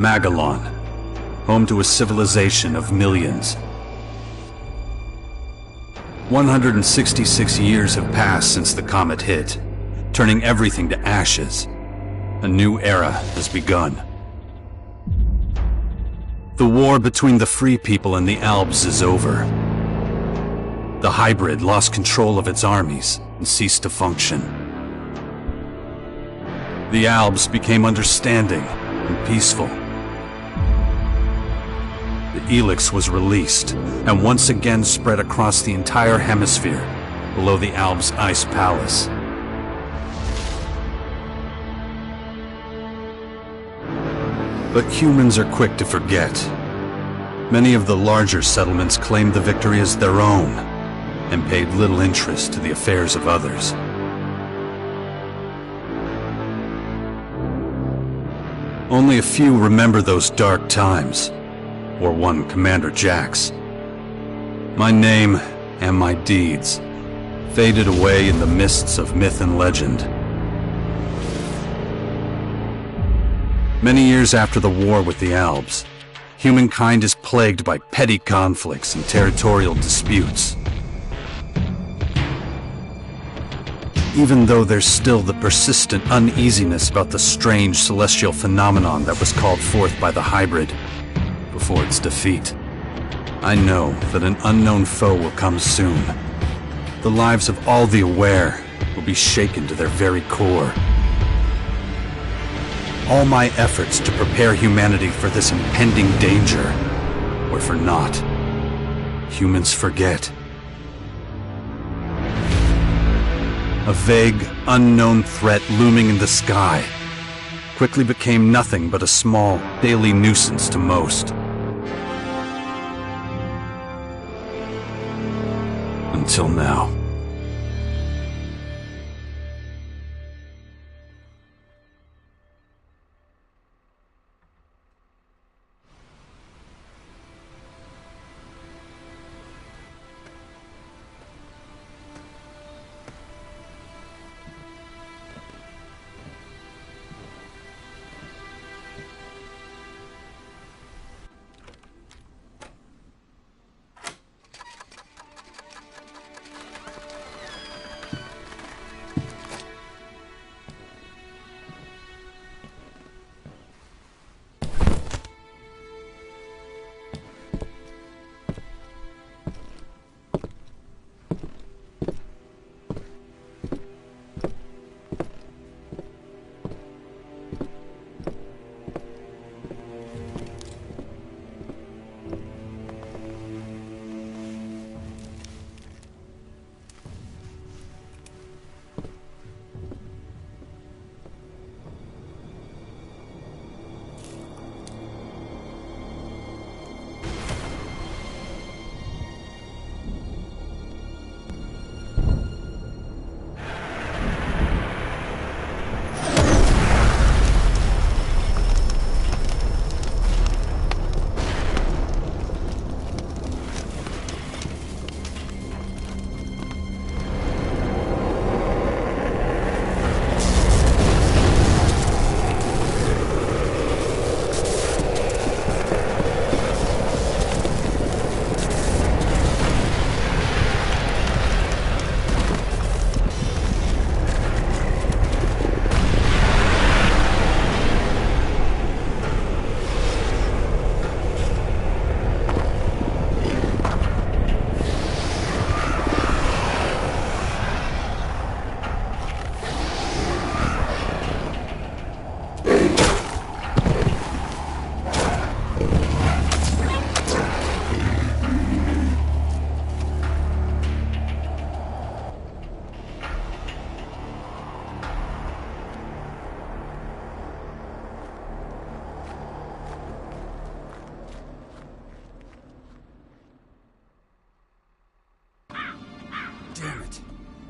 Magellan, home to a civilization of millions. 166 years have passed since the comet hit, turning everything to ashes. A new era has begun. The war between the free people and the Albs is over. The hybrid lost control of its armies and ceased to function. The Albs became understanding and peaceful. The Elex was released and once again spread across the entire hemisphere below the Albs' ice palace. But humans are quick to forget. Many of the larger settlements claimed the victory as their own and paid little interest to the affairs of others. Only a few remember those dark times, or one Commander Jax. My name and my deeds faded away in the mists of myth and legend. Many years after the war with the Albs, humankind is plagued by petty conflicts and territorial disputes. Even though there's still the persistent uneasiness about the strange celestial phenomenon that was called forth by the hybrid before its defeat, I know that an unknown foe will come soon. The lives of all the aware will be shaken to their very core. All my efforts to prepare humanity for this impending danger were for naught. Humans forget. A vague, unknown threat looming in the sky quickly became nothing but a small, daily nuisance to most. Until now. Damn it.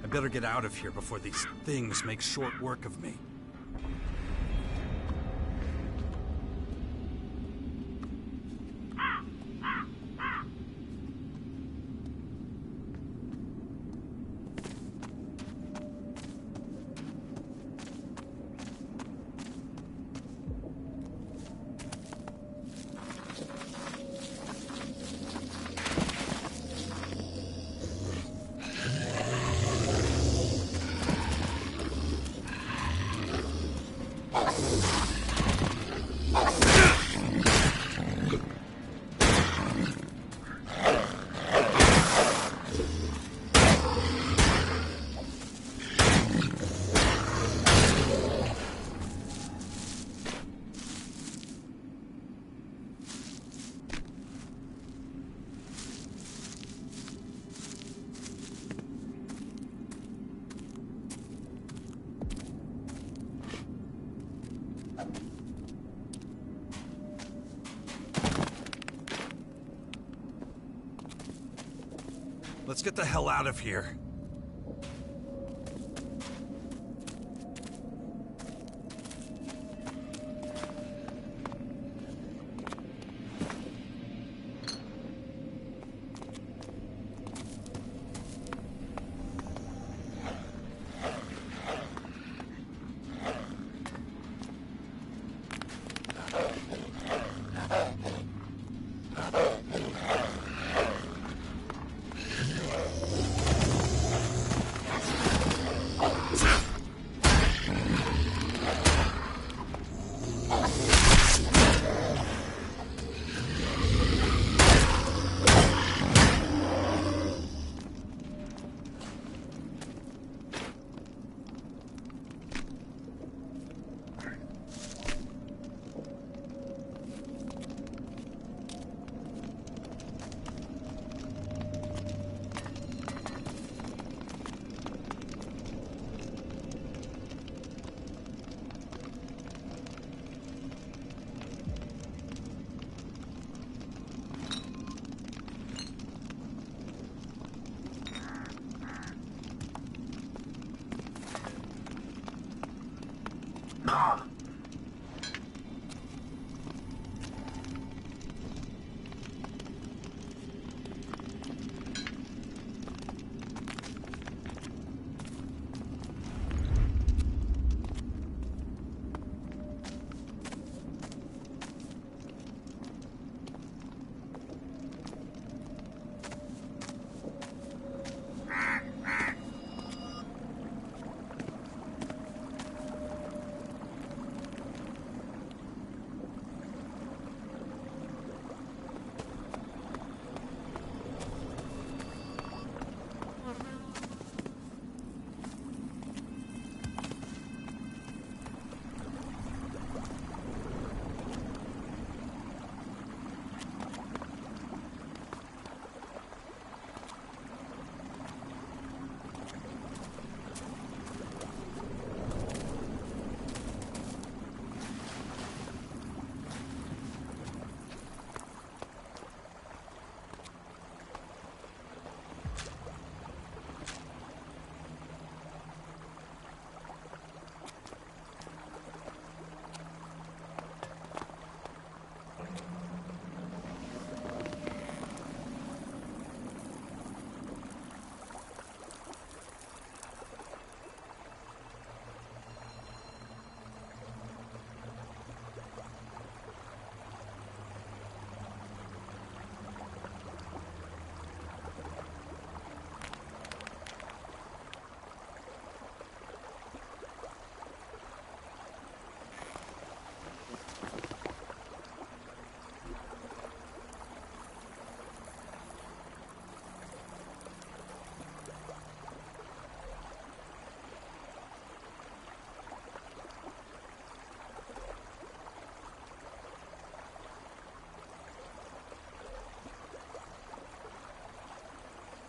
I better get out of here before these things make short work of me. let's get the hell out of here.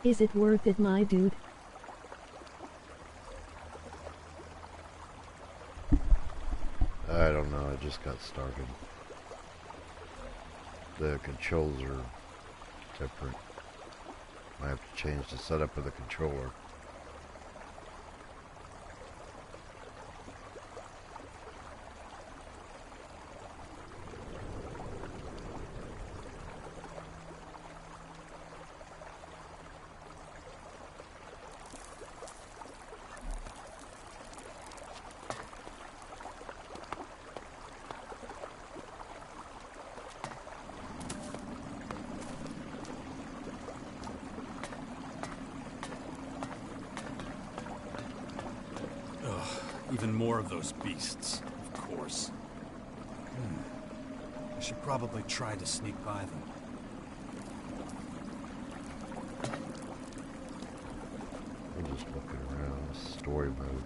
Is it worth it, my dude? I don't know, I just got started. The controls are different. I have to change the setup of the controller. Even more of those beasts, of course. I should probably try to sneak by them. I'm just looking around, story mode.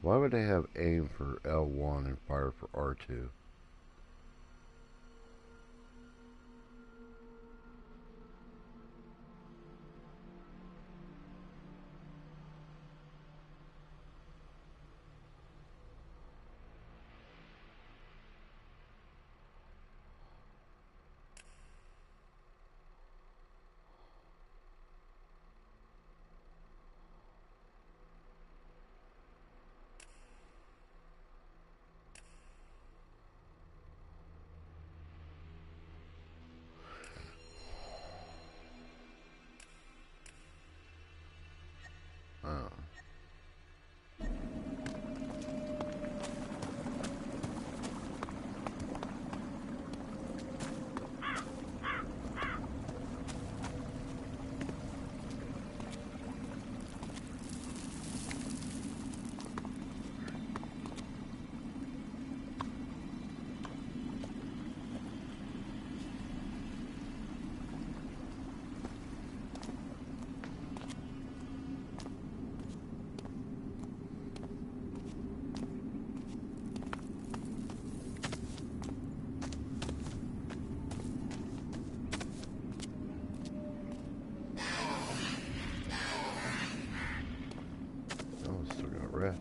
Why would they have aim for L1 and fire for R2? Oh. Oh, it's still got rats.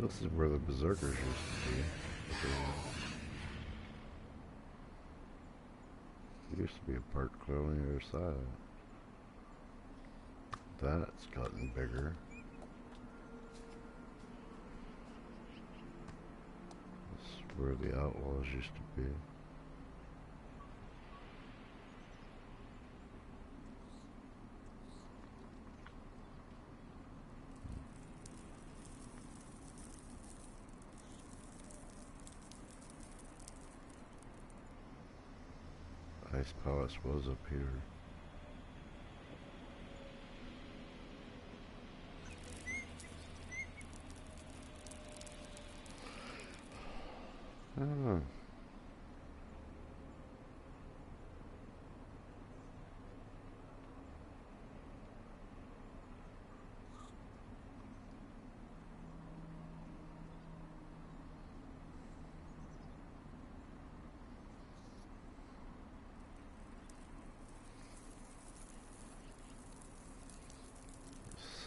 This is where the berserkers used to be. There used to be a part clear on the other side. That's gotten bigger. This is where the outlaws used to be. Ice Palace was up here. Oh.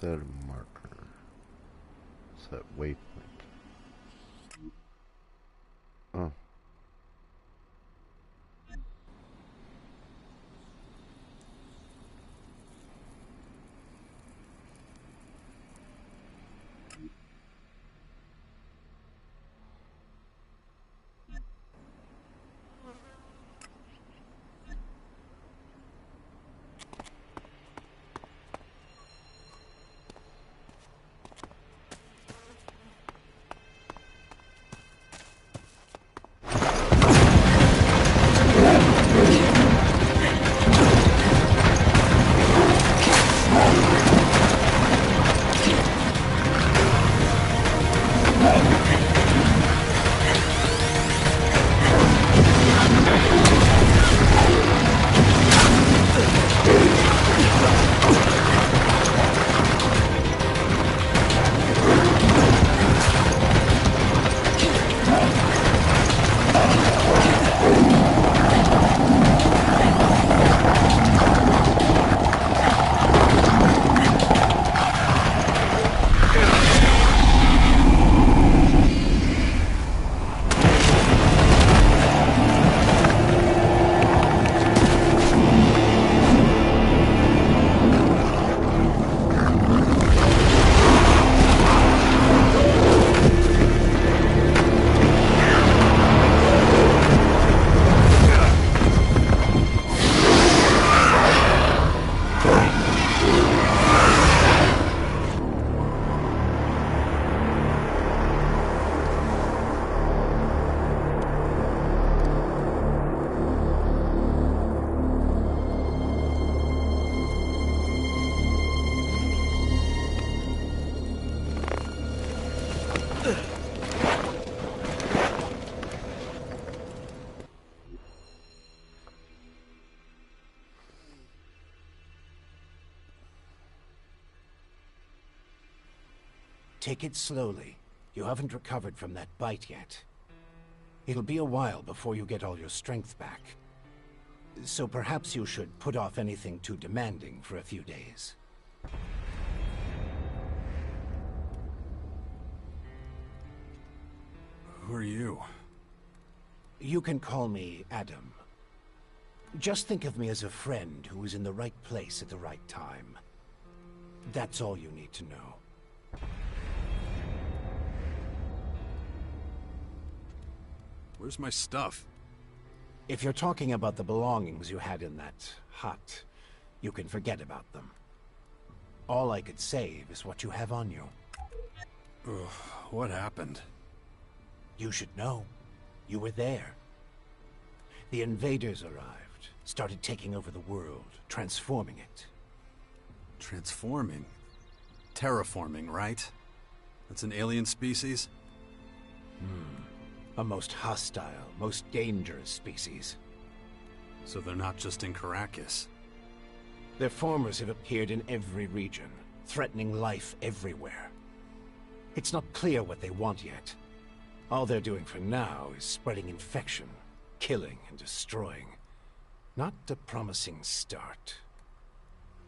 Set a marker. Set waypoint. Oh. Take it slowly. You haven't recovered from that bite yet. It'll be a while before you get all your strength back. So perhaps you should put off anything too demanding for a few days. Who are you? You can call me Adam. Just think of me as a friend who was in the right place at the right time. That's all you need to know. Where's my stuff? If you're talking about the belongings you had in that hut, you can forget about them. All I could save is what you have on you. Ugh, what happened? You should know. You were there. The invaders arrived, started taking over the world, transforming it. Transforming? Terraforming, right? That's an alien species? A most hostile, most dangerous species. So they're not just in Caracas. Their formers have appeared in every region, threatening life everywhere. It's not clear what they want yet. All they're doing for now is spreading infection, killing and destroying. Not a promising start.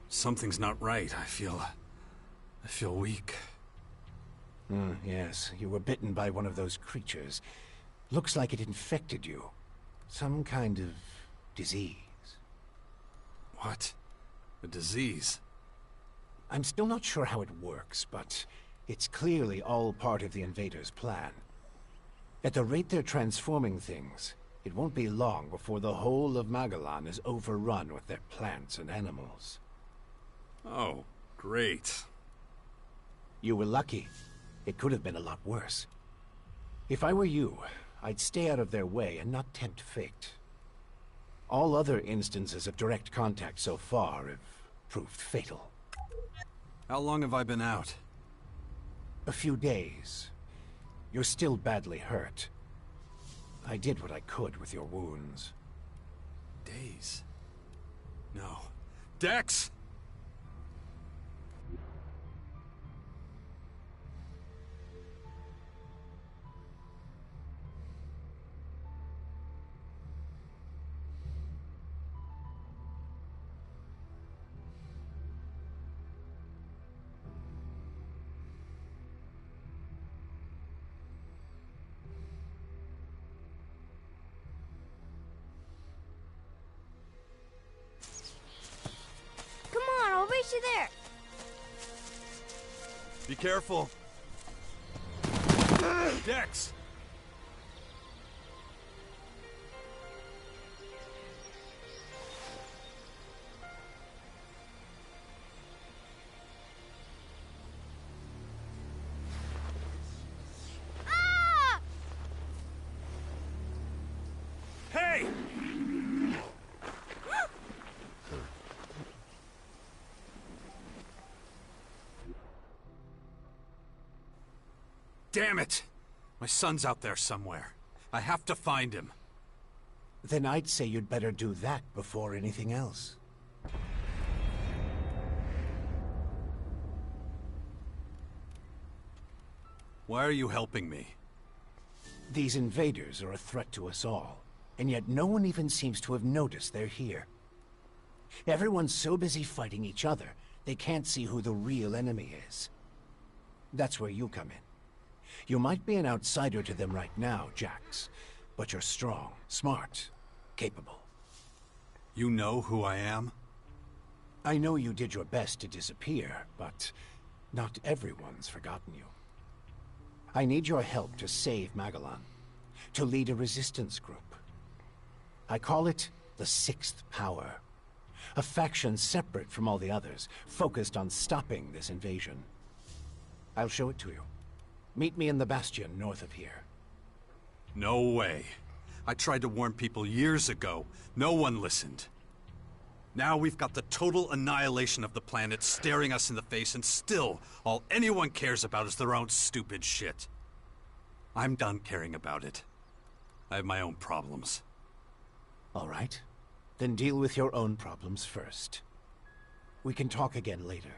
Something's not right. I feel weak. Yes, you were bitten by one of those creatures. Looks like it infected you. Some kind of disease. What? A disease? I'm still not sure how it works, but it's clearly all part of the invaders' plan. At the rate they're transforming things, it won't be long before the whole of Magalan is overrun with their plants and animals. Oh, great. You were lucky. It could have been a lot worse. If I were you, I'd stay out of their way and not tempt fate. All other instances of direct contact so far have proved fatal. How long have I been out? A few days. You're still badly hurt. I did what I could with your wounds. Days? No. Dex! Come on, I'll race you there. Be careful. Dex! Ah! Hey! Damn it! My son's out there somewhere. I have to find him. Then I'd say you'd better do that before anything else. Why are you helping me? These invaders are a threat to us all, and yet no one even seems to have noticed they're here. Everyone's so busy fighting each other, they can't see who the real enemy is. That's where you come in. You might be an outsider to them right now, Jax, but you're strong, smart, capable. You know who I am? I know you did your best to disappear, but not everyone's forgotten you. I need your help to save Magalan, to lead a resistance group. I call it the Sixth Power, a faction separate from all the others, focused on stopping this invasion. I'll show it to you. Meet me in the Bastion north of here. No way. I tried to warn people years ago. No one listened. Now we've got the total annihilation of the planet staring us in the face, and still, all anyone cares about is their own stupid shit. I'm done caring about it. I have my own problems. All right. Then deal with your own problems first. We can talk again later.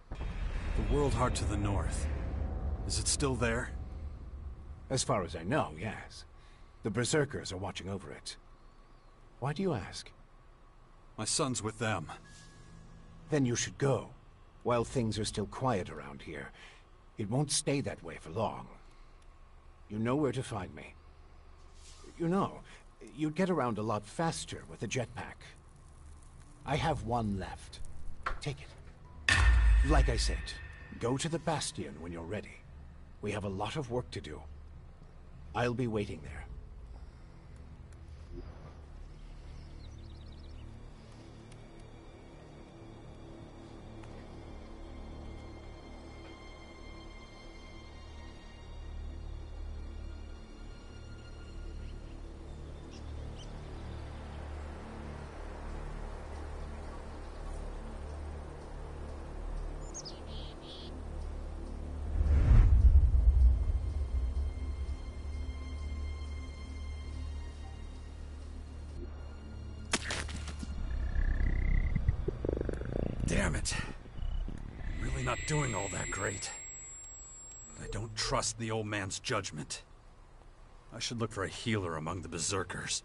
The world heart to the north. Is it still there? As far as I know, yes. The Berserkers are watching over it. Why do you ask? My son's with them. Then you should go, while things are still quiet around here. It won't stay that way for long. You know where to find me. You know, you'd get around a lot faster with a jetpack. I have one left. Take it. Like I said, go to the Bastion when you're ready. We have a lot of work to do. I'll be waiting there. Damn it. I'm really not doing all that great. But I don't trust the old man's judgment. I should look for a healer among the Berserkers.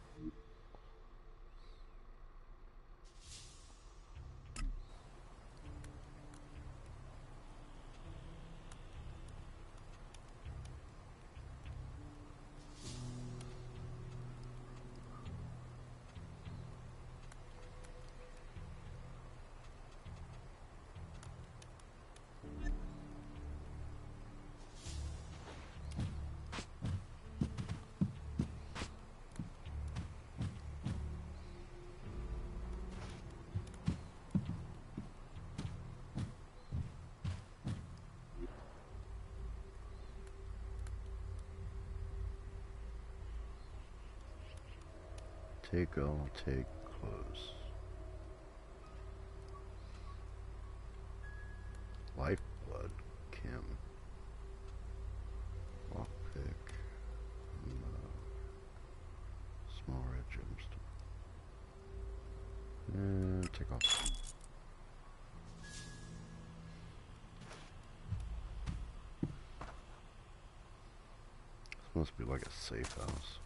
Take all, take close. Lifeblood, Kim. Lockpick. Small red gemstone. And take off. This must be like a safe house.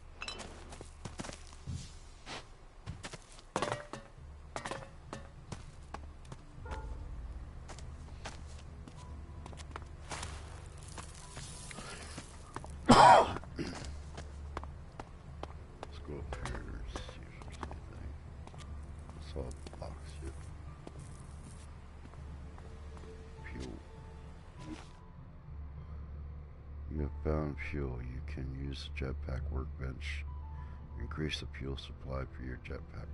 Found fuel. You can use the jetpack workbench. Increase the fuel supply for your jetpack.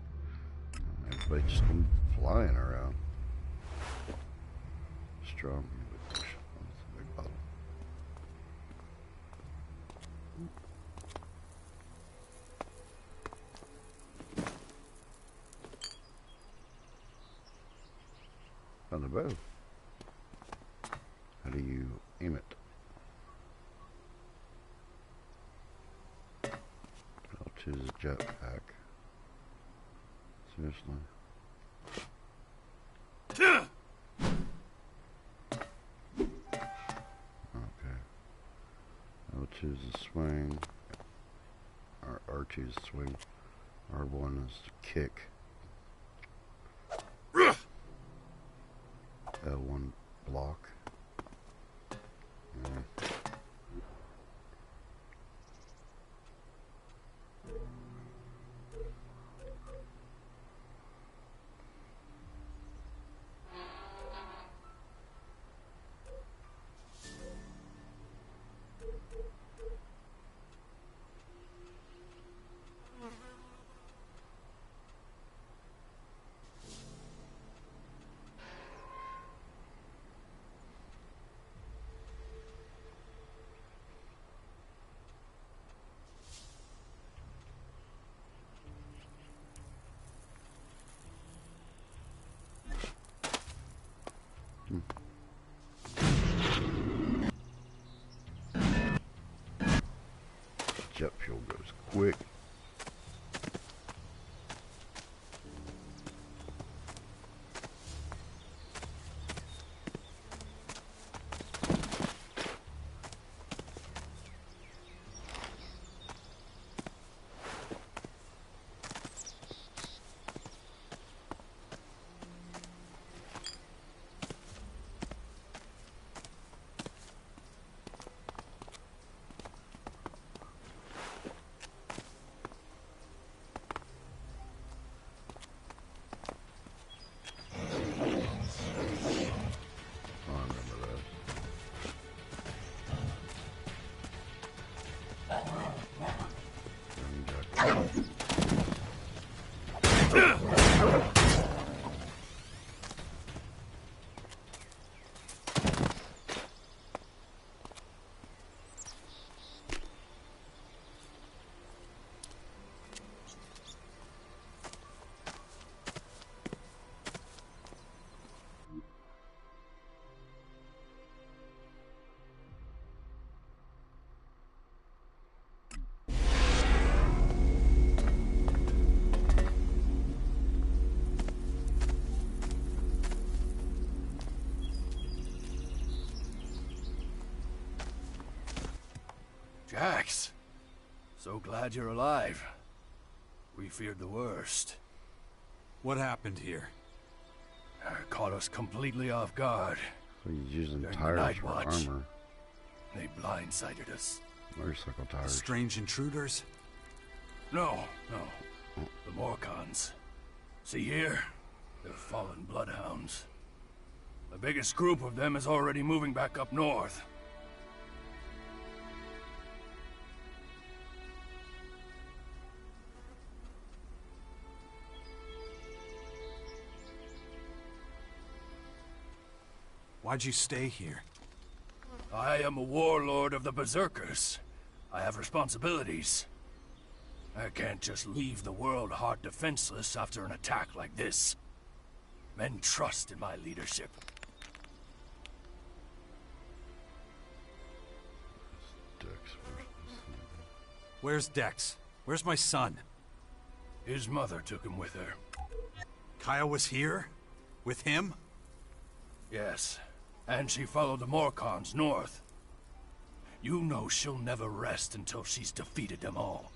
Everybody just come flying around. Strong That's a big bottle. On the bow. How do you aim it? Choose a jetpack. Seriously. Okay. I'll choose a swing. R choose swing. R1 is kick. L1 block. Jet fuel goes quick. Jax, so glad you're alive. We feared the worst. What happened here? Caught us completely off guard. So he's using During the tires night for watch. armor. They blindsided us. Motorcycle tires. Strange intruders? No. The Morcons. See here? They're fallen bloodhounds. The biggest group of them is already moving back up north. Why'd you stay here? I am a warlord of the Berserkers. I have responsibilities. I can't just leave the world heart defenseless after an attack like this. Men trust in my leadership. Where's Dex? Where's my son? His mother took him with her. Kaya was here? With him? Yes, and she followed the Morcons north. You know she'll never rest until she's defeated them all.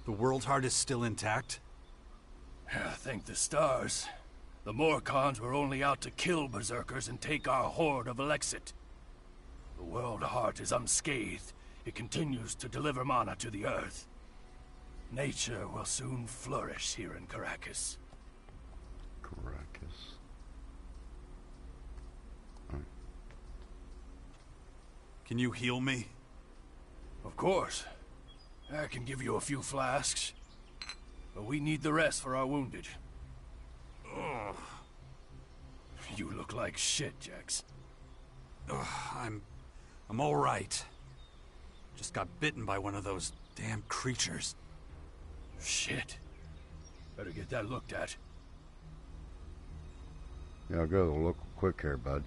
The World Heart is still intact? Thank the stars. The Morcons were only out to kill Berserkers and take our horde of Elex II. The World Heart is unscathed. It continues to deliver mana to the Earth. Nature will soon flourish here in Caracas. Caracas. Can you heal me? Of course. I can give you a few flasks. But we need the rest for our wounded. Ugh. You look like shit, Jax. I'm all right. Just got bitten by one of those damn creatures. Shit. Better get that looked at. Yeah, I'll go to the local quick care, bud.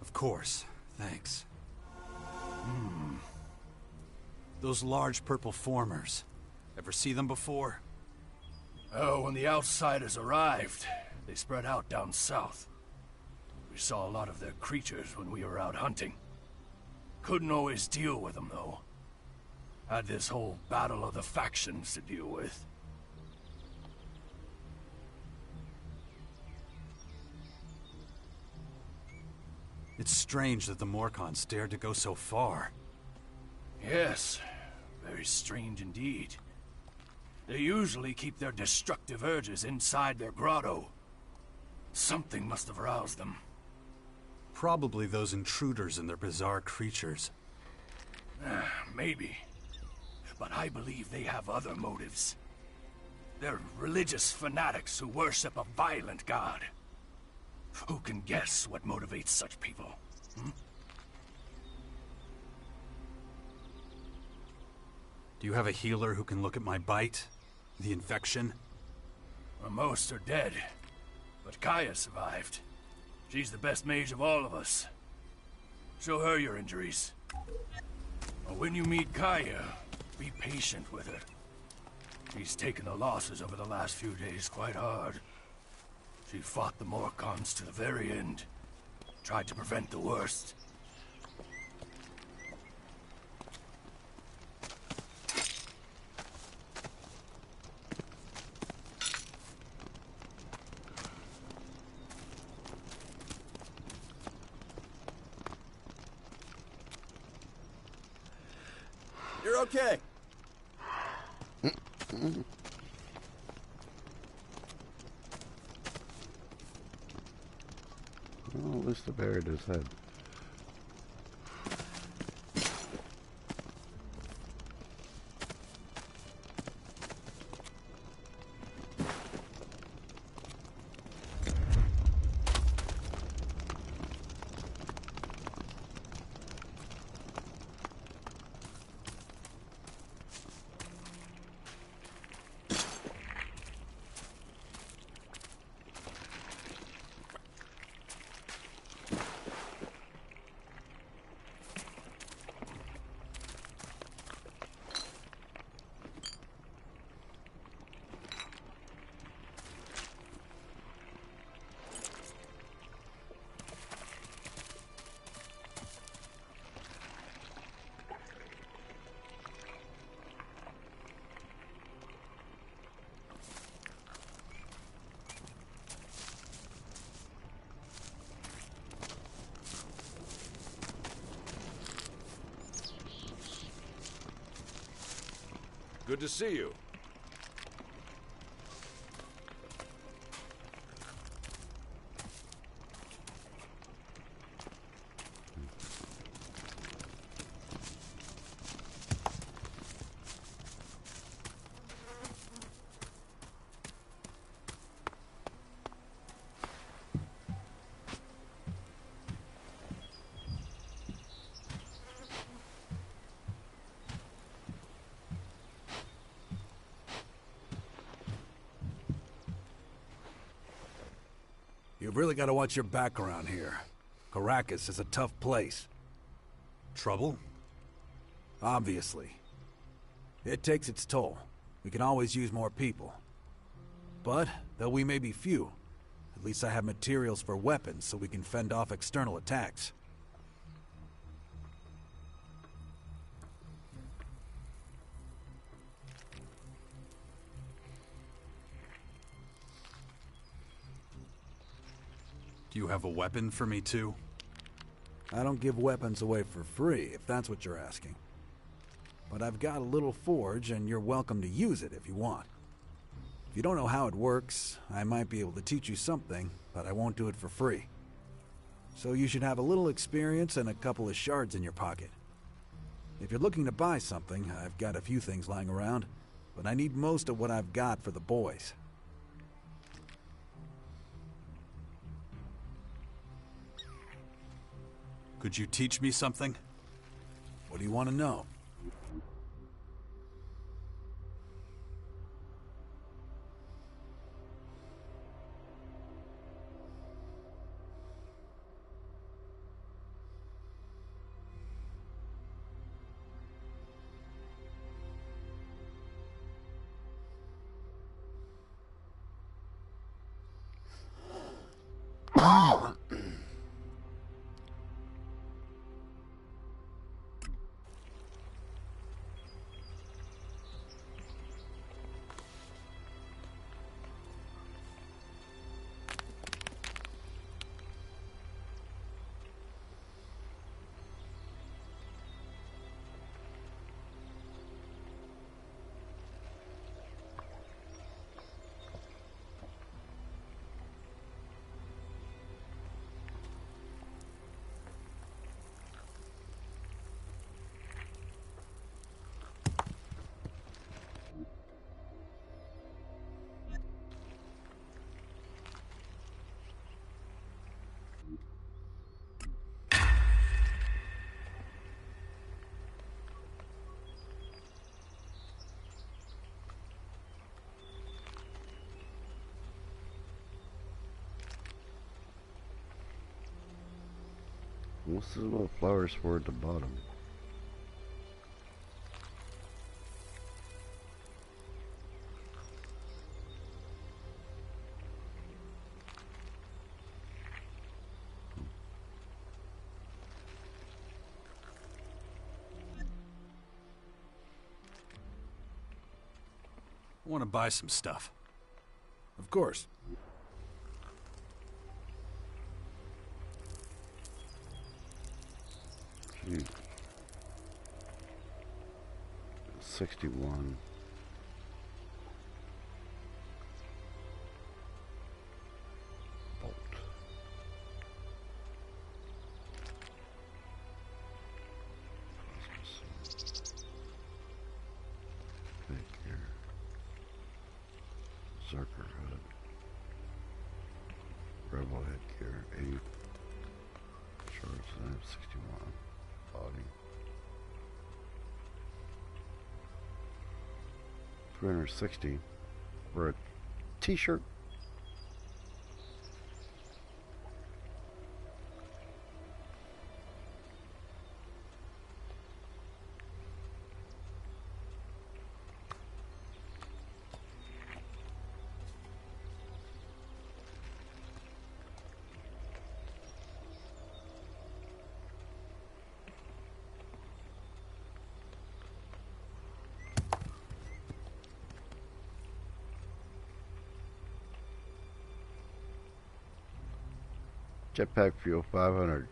Of course. Thanks. Those large purple formers. Ever see them before? Oh, when the outsiders arrived, they spread out down south. We saw a lot of their creatures when we were out hunting. Couldn't always deal with them, though. Had this whole battle of the factions to deal with. It's strange that the Morcons dared to go so far. Yes, very strange indeed. They usually keep their destructive urges inside their grotto. Something must have aroused them. Probably those intruders and their bizarre creatures. Maybe. But I believe they have other motives. They're religious fanatics who worship a violent god. Who can guess what motivates such people? Do you have a healer who can look at my bite? The infection? Well, most are dead. But Kaya survived. She's the best mage of all of us. Show her your injuries. When you meet Kaya, be patient with her. She's taken the losses over the last few days quite hard. She fought the Morcons to the very end. Tried to prevent the worst. You're okay. Well, at least the buried his head. Good to see you. You've really got to watch your back around here. Caracas is a tough place. Trouble? Obviously. It takes its toll. We can always use more people. But, though we may be few, at least I have materials for weapons so we can fend off external attacks. Do you have a weapon for me too? I don't give weapons away for free, if that's what you're asking. But I've got a little forge, and you're welcome to use it if you want. If you don't know how it works, I might be able to teach you something, but I won't do it for free. So you should have a little experience and a couple of shards in your pocket. If you're looking to buy something, I've got a few things lying around, but I need most of what I've got for the boys. Could you teach me something? What do you want to know? What's the little flowers for at the bottom? I want to buy some stuff. Of course. Gee. 61. Berserker hood. Rebel headgear, 80. Charge lamp, 61. Body. 360 for a t-shirt. Jetpack fuel 500.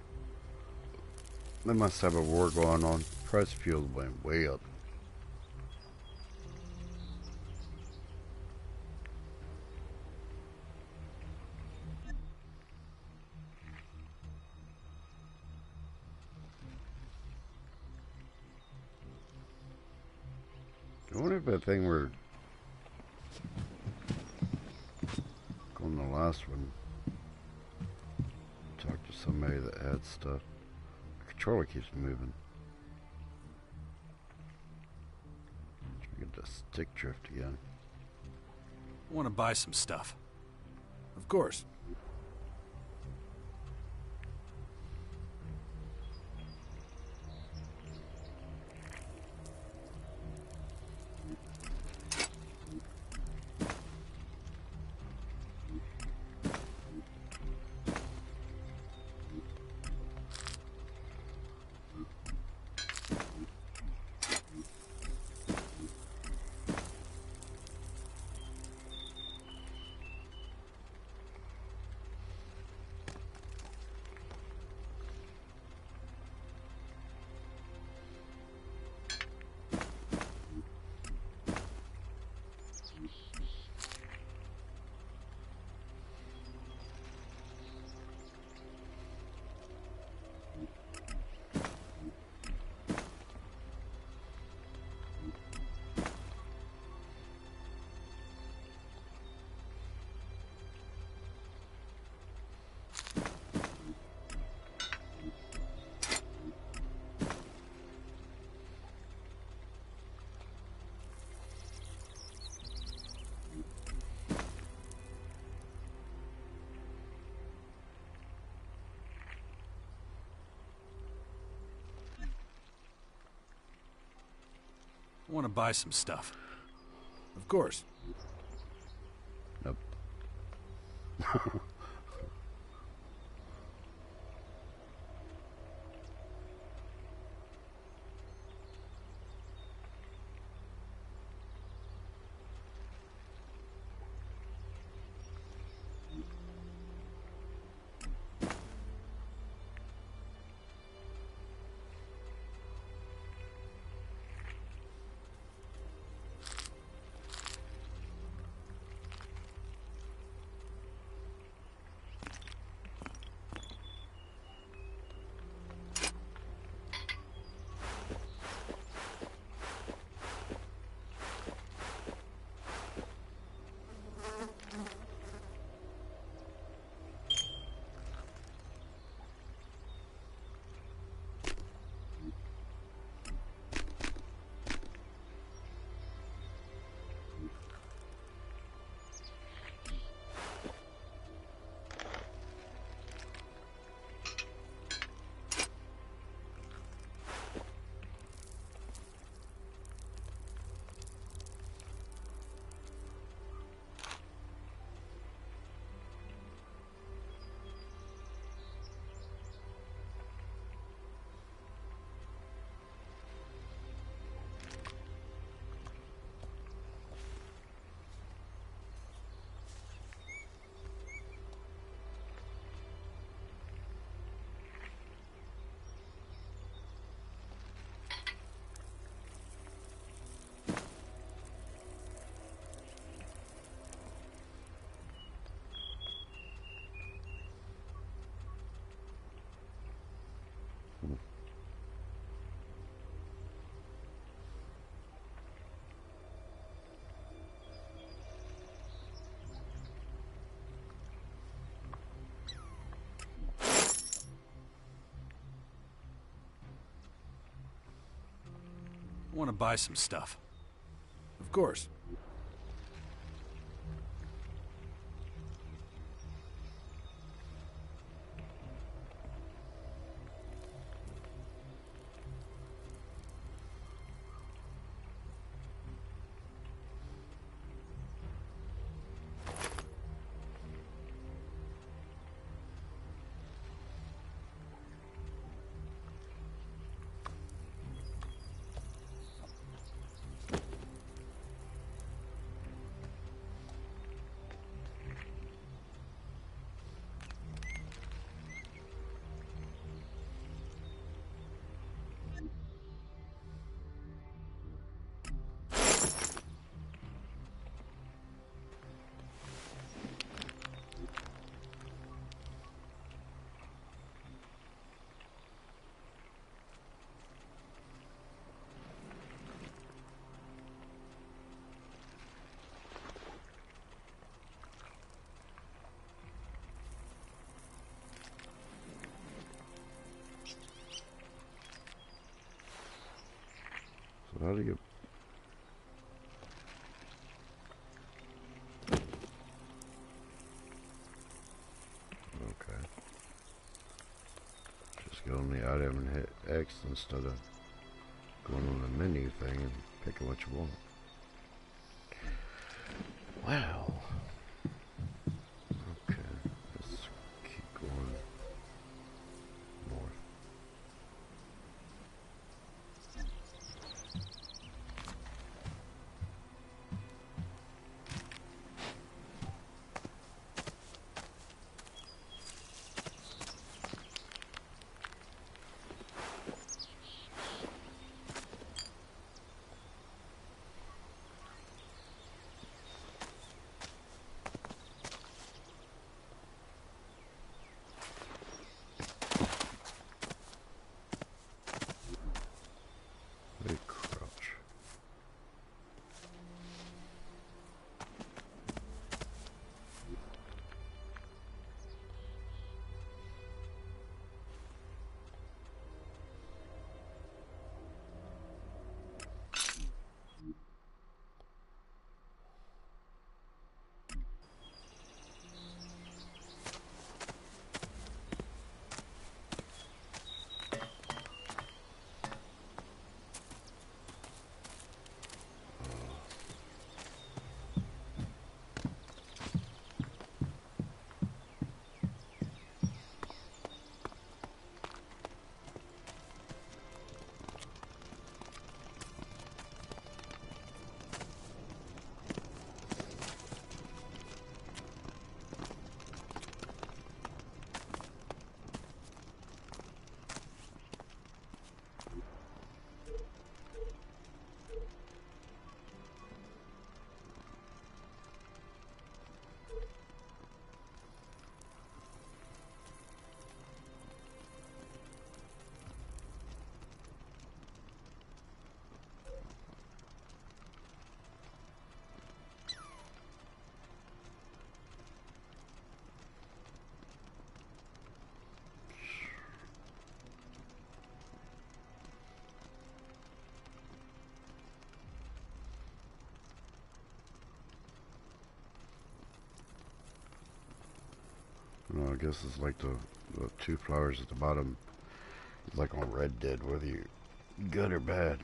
They must have a war going on. Price of fuel went way up. I wonder if that thing were on the last one. Talk to somebody that had stuff. The controller keeps moving. Try to get the stick drift again. I want to buy some stuff. Of course. I want to buy some stuff. Of course. Nope. want to buy some stuff. Of course. So how do you... Okay. Just go on the item and hit X instead of going on the menu thing and picking what you want. Wow. Okay, let's keep going north. Big crouch. No, I guess it's like the two flowers at the bottom. It's like on Red Dead, whether you're good or bad.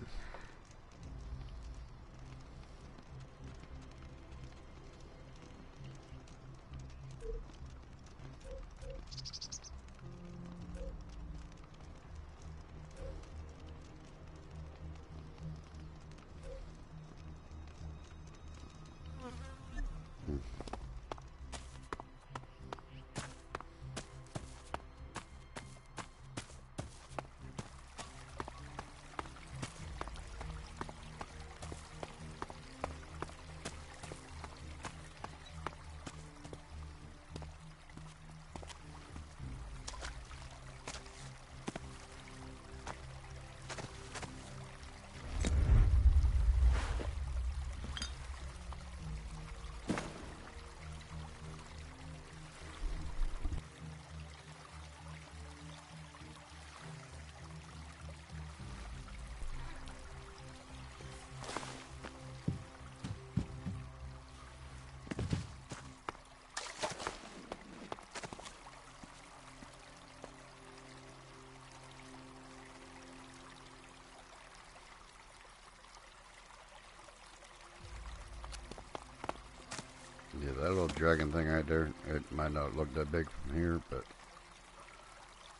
that little dragon thing right there, it might not look that big from here, but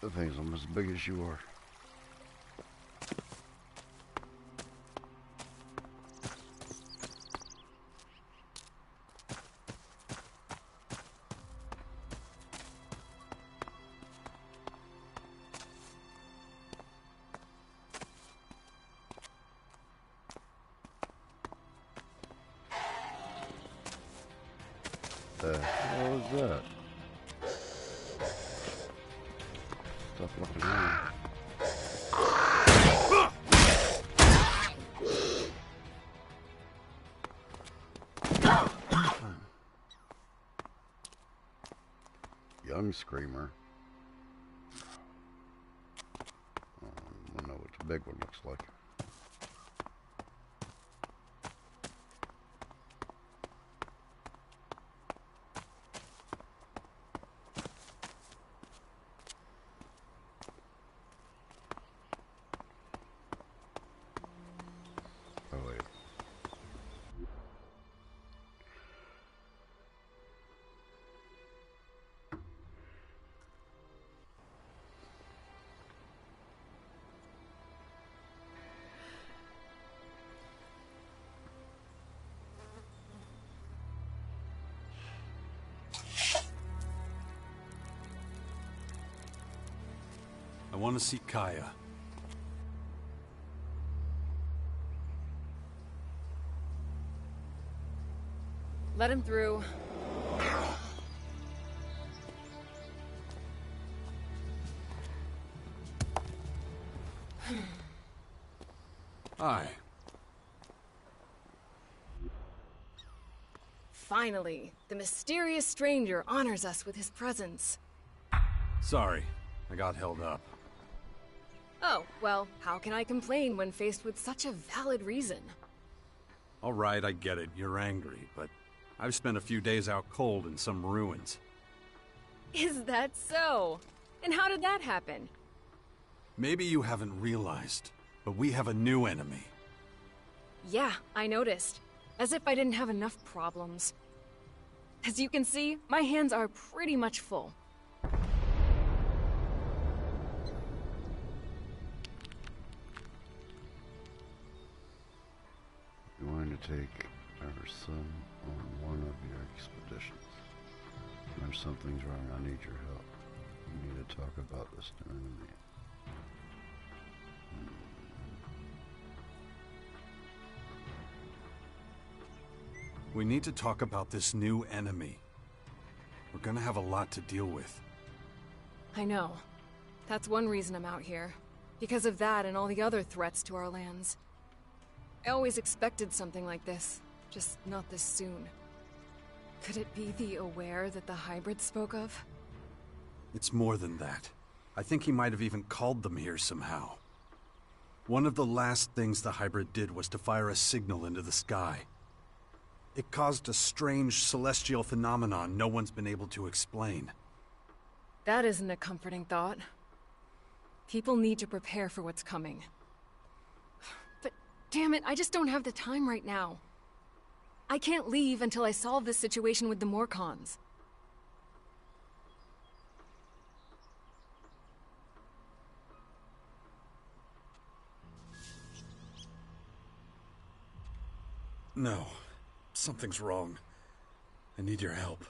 the thing's almost as big as you are. The hell is that? Stop looking around. Young screamer. I don't know what the big one looks like. Oh wait. I want to see Kaya. Let him through. Hi. Finally, the mysterious stranger honors us with his presence. Sorry, I got held up. Oh, well, how can I complain when faced with such a valid reason? All right, I get it. You're angry, but I've spent a few days out cold in some ruins. Is that so? And how did that happen? Maybe you haven't realized, but we have a new enemy. Yeah, I noticed. As if I didn't have enough problems. As you can see, my hands are pretty much full. You're going to take our son on one of your expeditions. There's something's wrong. I need your help. We need to talk about this new enemy. We need to talk about this new enemy. We're gonna have a lot to deal with. I know. That's one reason I'm out here. Because of that and all the other threats to our lands. I always expected something like this, just not this soon. Could it be the aware that the hybrid spoke of? It's more than that. I think he might have even called them here somehow. One of the last things the hybrid did was to fire a signal into the sky. It caused a strange celestial phenomenon no one's been able to explain. That isn't a comforting thought. People need to prepare for what's coming. But damn it, I just don't have the time right now. I can't leave until I solve this situation with the Morcons. No. Something's wrong. I need your help.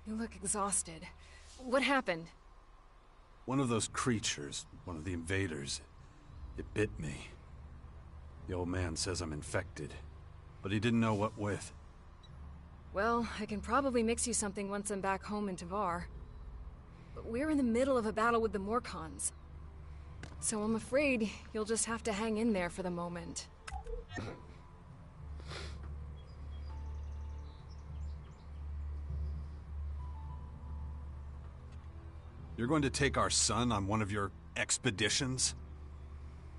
You look exhausted. What happened? One of those creatures, one of the invaders, it bit me. The old man says I'm infected, but he didn't know what with. Well, I can probably mix you something once I'm back home in Tavar. But we're in the middle of a battle with the Morcons. So I'm afraid you'll just have to hang in there for the moment. You're going to take our son on one of your expeditions?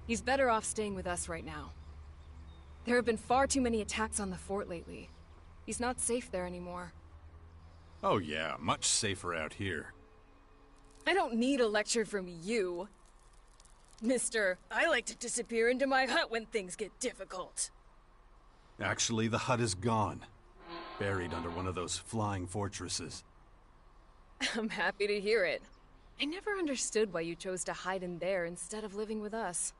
He's better off staying with us right now. There have been far too many attacks on the fort lately. He's not safe there anymore. Oh yeah, much safer out here. I don't need a lecture from you. Mister, I like to disappear into my hut when things get difficult. Actually, the hut is gone. buried under one of those flying fortresses. I'm happy to hear it. I never understood why you chose to hide in there instead of living with us.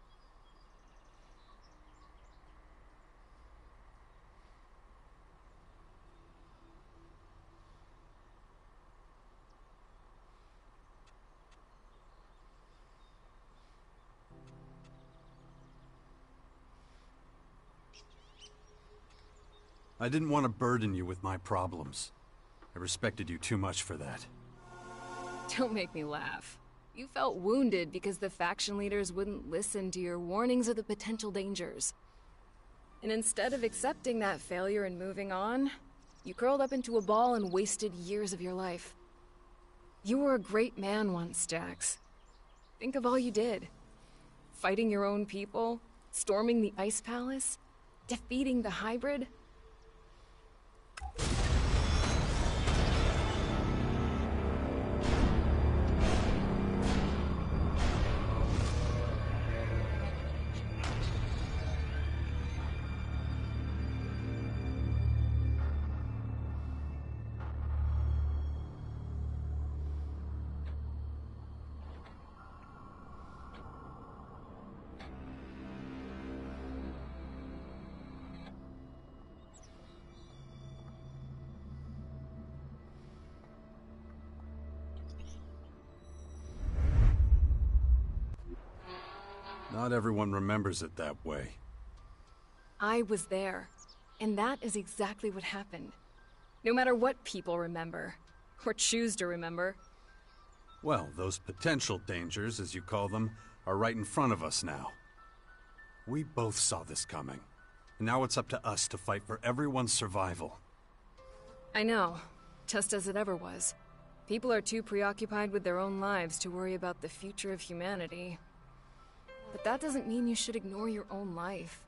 I didn't want to burden you with my problems. I respected you too much for that. Don't make me laugh. You felt wounded because the faction leaders wouldn't listen to your warnings of the potential dangers. And instead of accepting that failure and moving on, you curled up into a ball and wasted years of your life. You were a great man once, Jax. Think of all you did. Fighting your own people, storming the Ice Palace, defeating the Hybrid. Not everyone remembers it that way. I was there, and that is exactly what happened. No matter what people remember, or choose to remember. Well, those potential dangers, as you call them, are right in front of us now. We both saw this coming, and now it's up to us to fight for everyone's survival. I know, just as it ever was. People are too preoccupied with their own lives to worry about the future of humanity. But that doesn't mean you should ignore your own life.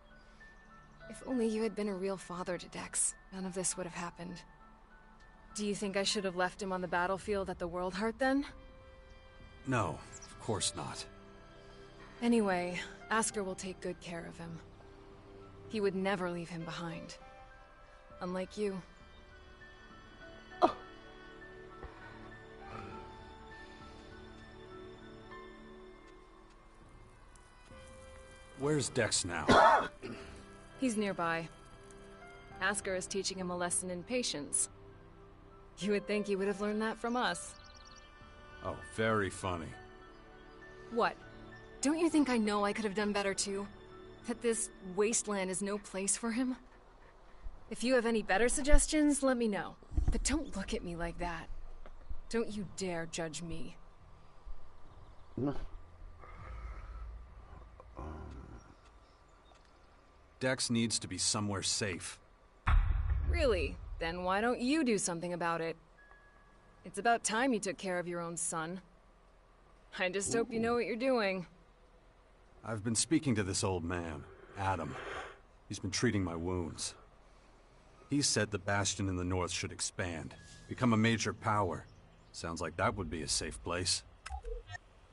If only you had been a real father to Dex, none of this would have happened. Do you think I should have left him on the battlefield at the World Heart then? No, of course not. Anyway, Asker will take good care of him. He would never leave him behind. Unlike you. Where's Dex now? He's nearby. Asker is teaching him a lesson in patience. You would think he would have learned that from us. Oh, very funny. What? Don't you think I know I could have done better too? That this wasteland is no place for him? If you have any better suggestions, let me know. But don't look at me like that. Don't you dare judge me. Dex needs to be somewhere safe. Really? Then why don't you do something about it? It's about time you took care of your own son. I just hope you know what you're doing. I've been speaking to this old man, Adam. He's been treating my wounds. He said the Bastion in the north should expand, become a major power. Sounds like that would be a safe place.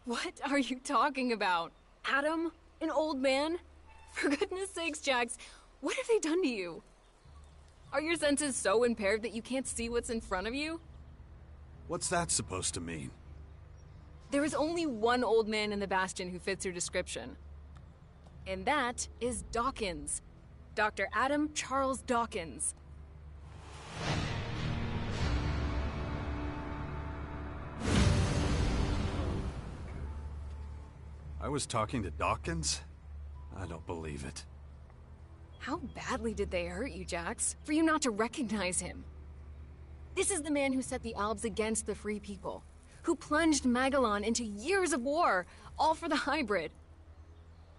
What are you talking about? Adam? An old man? For goodness sakes, Jax, what have they done to you? Are your senses so impaired that you can't see what's in front of you? What's that supposed to mean? There is only one old man in the Bastion who fits your description. And that is Dawkins. Dr. Adam Charles Dawkins. I was talking to Dawkins? I don't believe it. How badly did they hurt you, Jax, for you not to recognize him? This is the man who set the Albs against the Free People, who plunged Magellan into years of war, all for the Hybrid.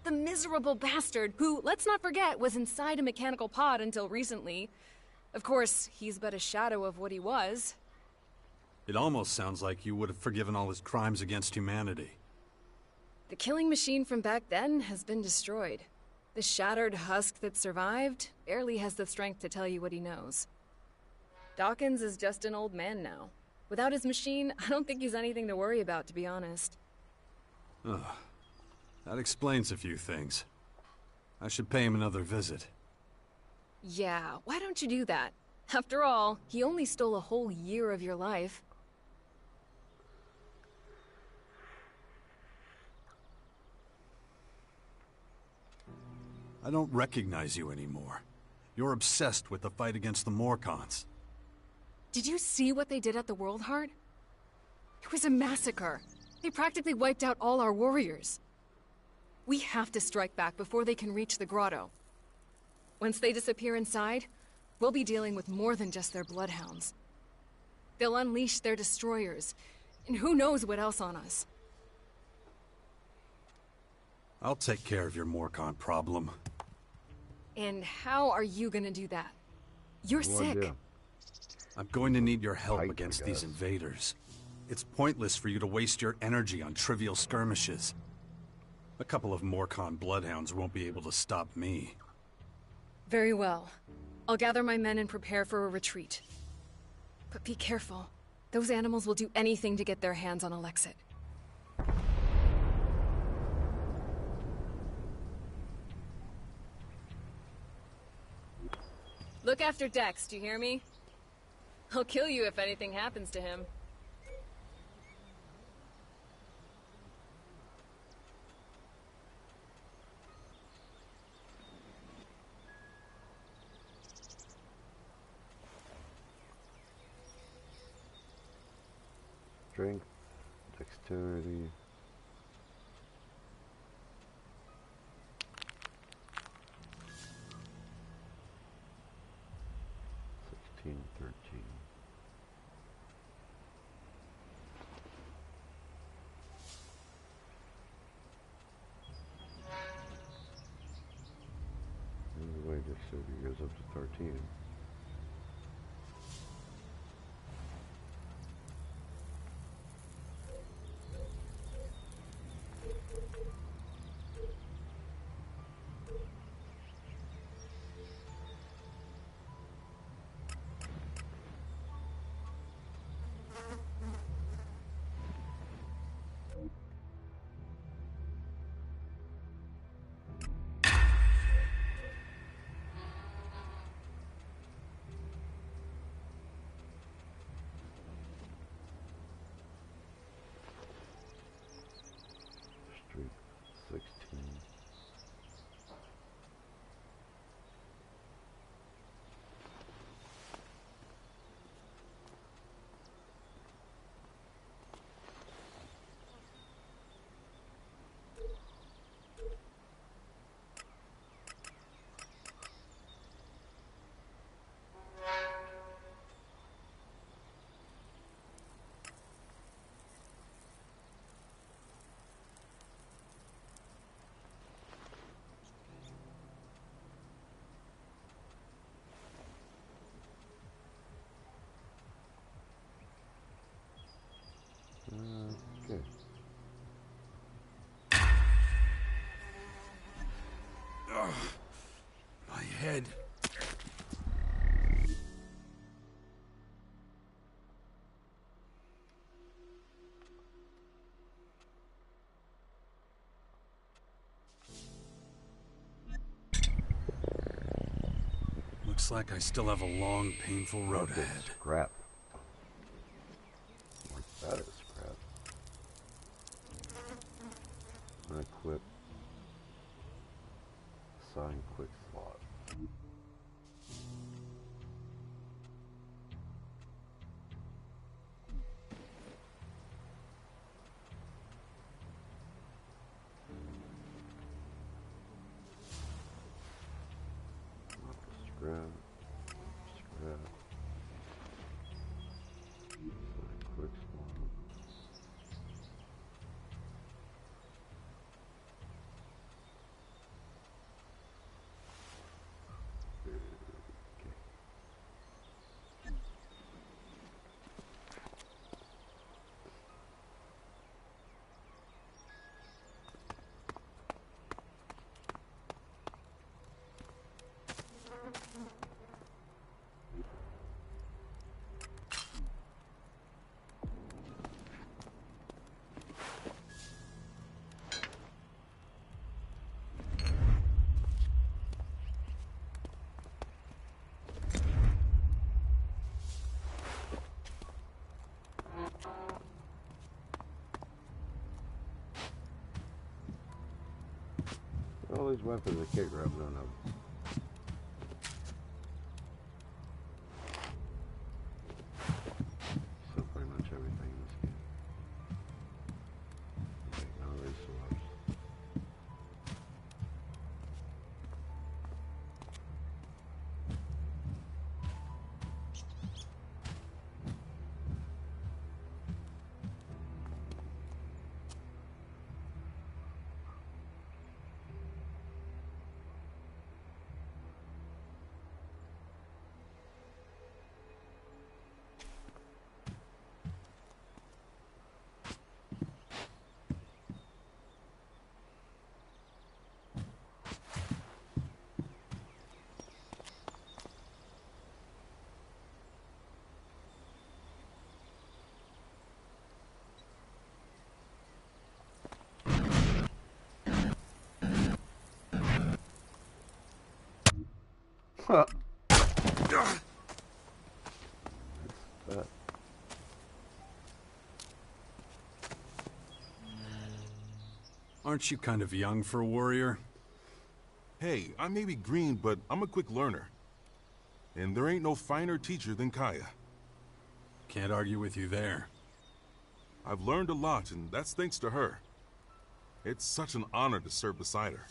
The miserable bastard who, let's not forget, was inside a mechanical pod until recently. Of course, he's but a shadow of what he was. It almost sounds like you would have forgiven all his crimes against humanity. The killing machine from back then has been destroyed. The shattered husk that survived barely has the strength to tell you what he knows. Dawkins is just an old man now. Without his machine, I don't think he's anything to worry about, to be honest. Ugh. That explains a few things. I should pay him another visit. Yeah, why don't you do that? After all, he only stole a whole year of your life. I don't recognize you anymore. You're obsessed with the fight against the Morcons. Did you see what they did at the World Heart? It was a massacre. They practically wiped out all our warriors. We have to strike back before they can reach the grotto. Once they disappear inside, we'll be dealing with more than just their bloodhounds. They'll unleash their destroyers, and who knows what else on us. I'll take care of your Morcon problem. And how are you gonna do that? You're No sick. idea. I'm going to need your help Fight, I against these guess. invaders. It's pointless for you to waste your energy on trivial skirmishes. A couple of Morcon bloodhounds won't be able to stop me. Very well. I'll gather my men and prepare for a retreat. But be careful. Those animals will do anything to get their hands on Alexit. Look after Dex, do you hear me? I'll kill you if anything happens to him. Strength, dexterity. Sixteen, 13. Anyway, dexterity goes up to 13. Strength, 16. Okay. My head. Looks like I still have a long, painful road That is ahead. scrap. Like that is scrap. Unequip. Assign quick slot. Scrap. Scrap. Assign quick slot. these weapons I can't grab none of. So pretty much everything in this game. Okay, none of these swords. Huh. Aren't you kind of young for a warrior? Hey, I may be green, but I'm a quick learner. And there ain't no finer teacher than Kaya. Can't argue with you there. I've learned a lot, and that's thanks to her. It's such an honor to serve beside her.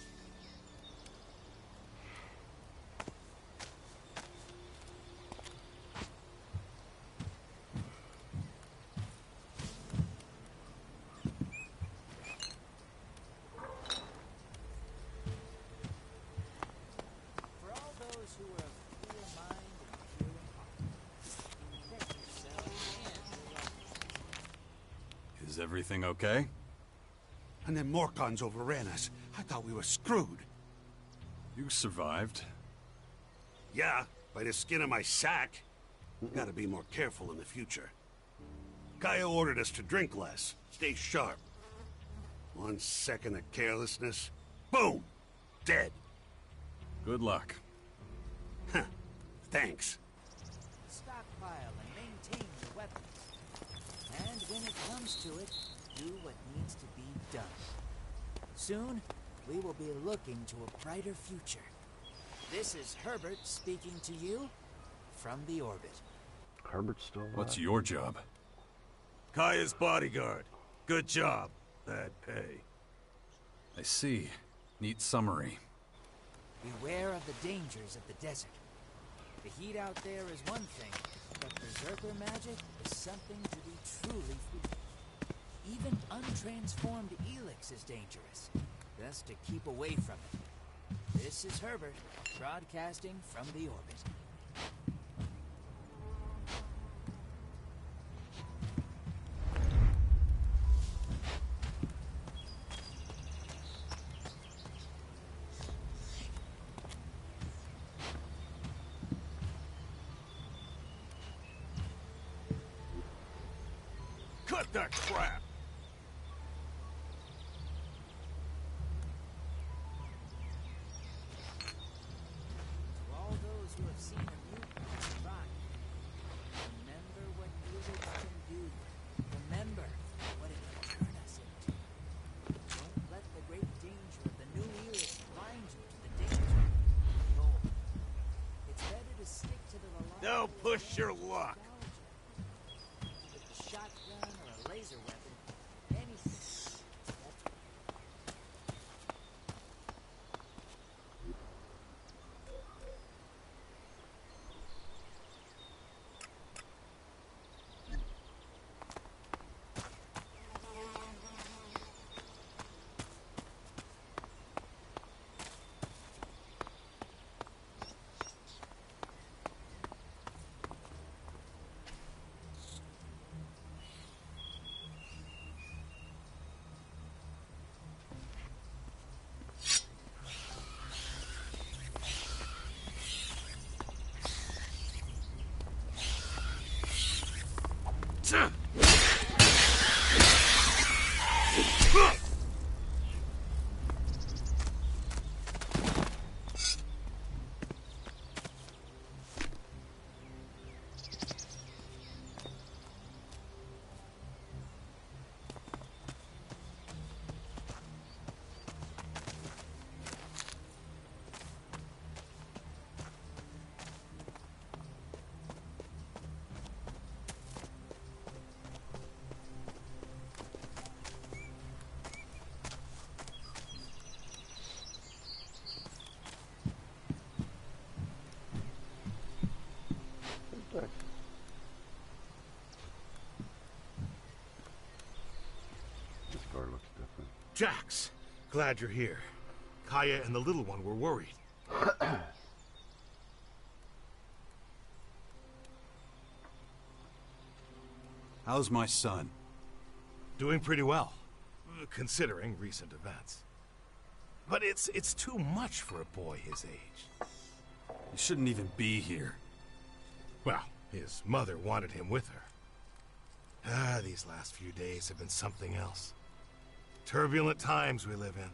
Is everything okay? And then Morkons overran us. I thought we were screwed. You survived. Yeah, by the skin of my sack. Gotta be more careful in the future. Kaya ordered us to drink less, stay sharp. 1 second of carelessness, boom! Dead. Good luck. Huh. Thanks. Stockpile and maintain your weapons. And when it comes to it, do what needs to be done. Soon, we will be looking to a brighter future. This is Herbert speaking to you from the orbit. Herbert's still alive. What's your job? Kaya's bodyguard. Good job. Bad pay. I see. Neat summary. Beware of the dangers of the desert. The heat out there is one thing, but berserker magic is something to be truly feared. Even untransformed Elex is dangerous. Best to keep away from it. This is Herbert, broadcasting from the orbit. Cut that crap! To all those who have seen a mutant survive, remember what Outis can do. Remember what it can turn us into. Don't let the great danger of the new Outis blind you to the danger of the old. It's better to stick to the reliable. Now push your luck! With a shotgun or a laser weapon, anything. Jax, glad you're here. Kaya and the little one were worried. How's my son? Doing pretty well, considering recent events. But it's too much for a boy his age. He shouldn't even be here. Well, his mother wanted him with her. These last few days have been something else. Turbulent times we live in.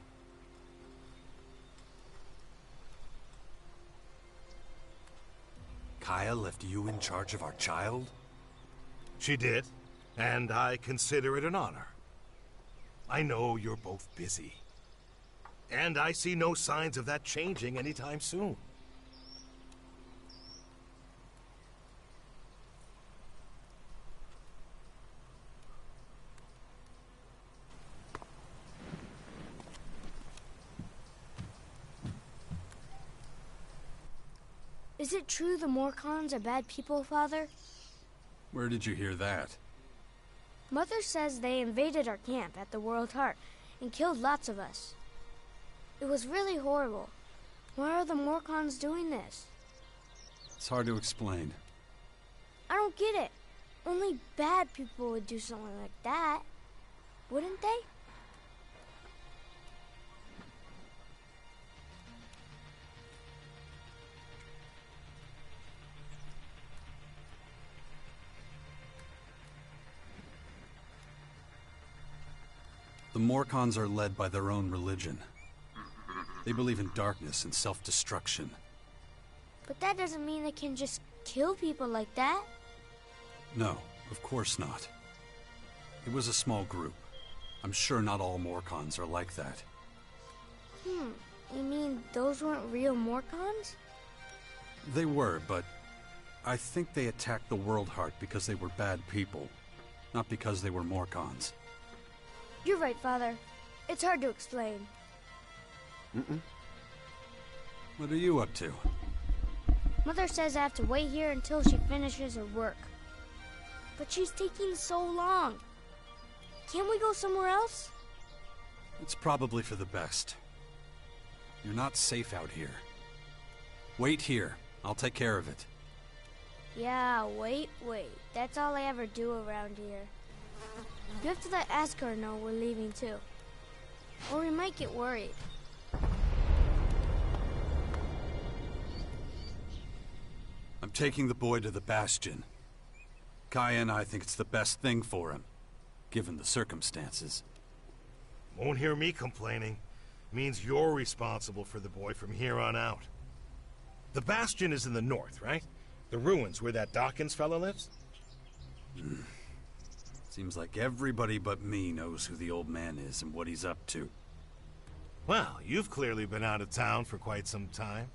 Kaya left you in charge of our child? She did, and I consider it an honor. I know you're both busy. And I see no signs of that changing anytime soon. Is it true the Morcons are bad people, Father? Where did you hear that? Mother says they invaded our camp at the World Heart and killed lots of us. It was really horrible. Why are the Morcons doing this? It's hard to explain. I don't get it. Only bad people would do something like that, wouldn't they? The Morcons are led by their own religion. They believe in darkness and self-destruction. But that doesn't mean they can just kill people like that. No, of course not. It was a small group. I'm sure not all Morcons are like that. You mean those weren't real Morcons? They were, but I think they attacked the World Heart because they were bad people, not because they were Morcons. You're right, Father. It's hard to explain. What are you up to? Mother says I have to wait here until she finishes her work. But she's taking so long. Can't we go somewhere else? It's probably for the best. You're not safe out here. Wait here. I'll take care of it. Yeah, wait. That's all I ever do around here. You have to let Askar know we're leaving too. Or we might get worried. I'm taking the boy to the Bastion. Kaya and I think it's the best thing for him, given the circumstances. Won't hear me complaining. Means you're responsible for the boy from here on out. The Bastion is in the north, right? The ruins where that Dawkins fellow lives? Seems like everybody but me knows who the old man is and what he's up to. Well, you've clearly been out of town for quite some time.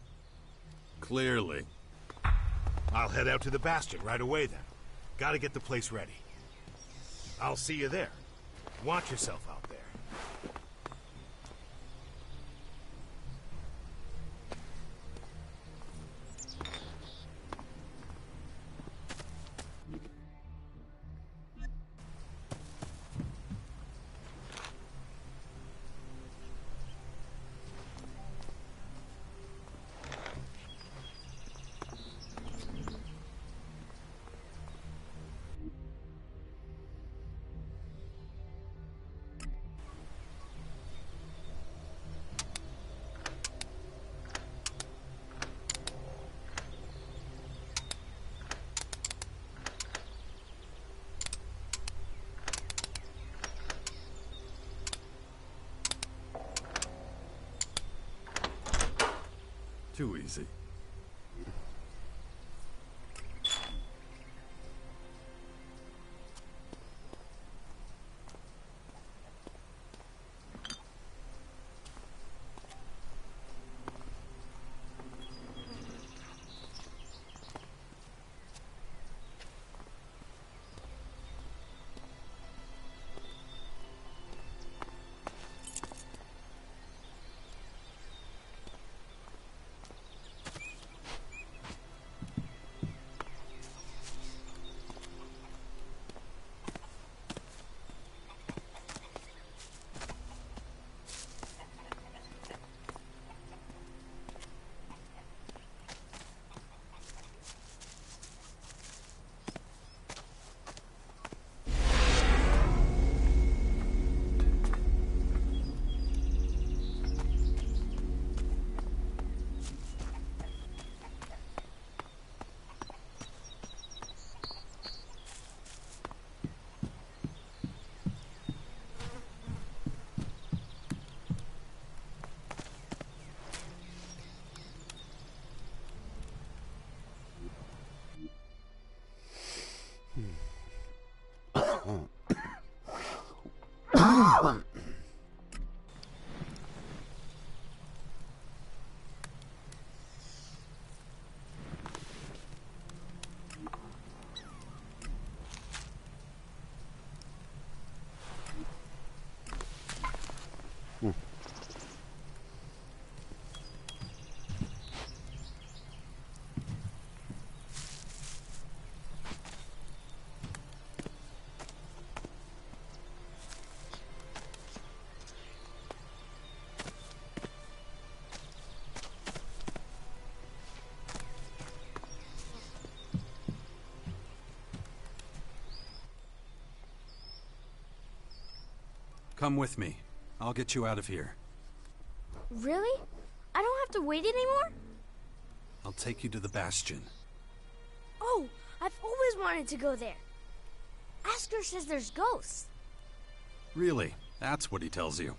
Clearly. I'll head out to the Bastion right away then. Gotta get the place ready. I'll see you there. Watch yourself out there. Too easy. Come with me. I'll get you out of here. Really? I don't have to wait anymore? I'll take you to the Bastion. Oh, I've always wanted to go there. Asker says there's ghosts. Really? That's what he tells you.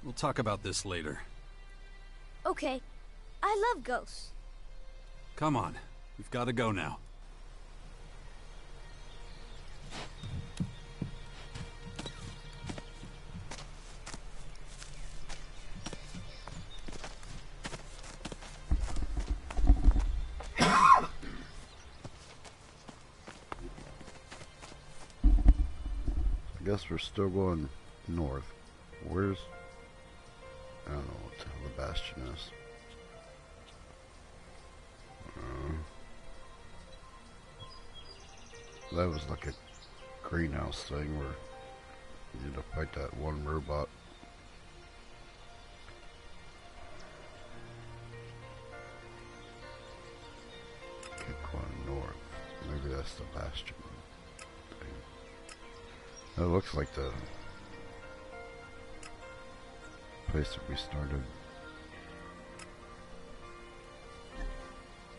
We'll talk about this later. Okay. I love ghosts. Come on. We've got to go now. I guess we're still going north. Where's... I don't know what the hell the Bastion is. That was like a greenhouse thing where you had to fight that one robot. Keep going north. Maybe that's the Bastion thing. That looks like the place that we started.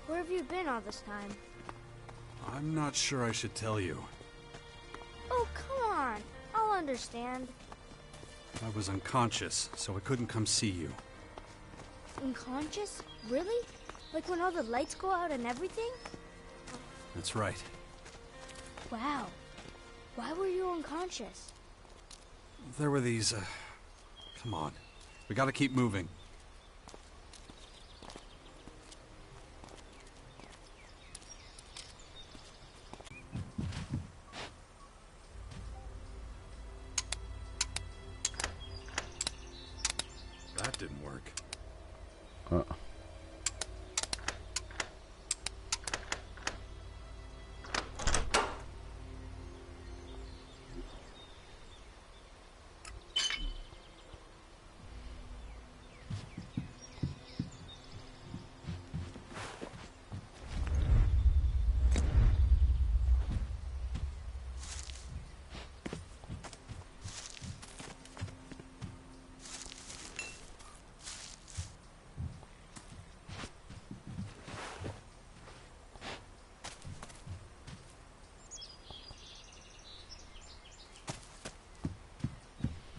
Where have you been all this time? I'm not sure I should tell you. Oh, come on. I'll understand. I was unconscious, so I couldn't come see you. Unconscious? Really? Like when all the lights go out and everything? That's right. Wow. Why were you unconscious? There were these, come on. We gotta keep moving. That didn't work.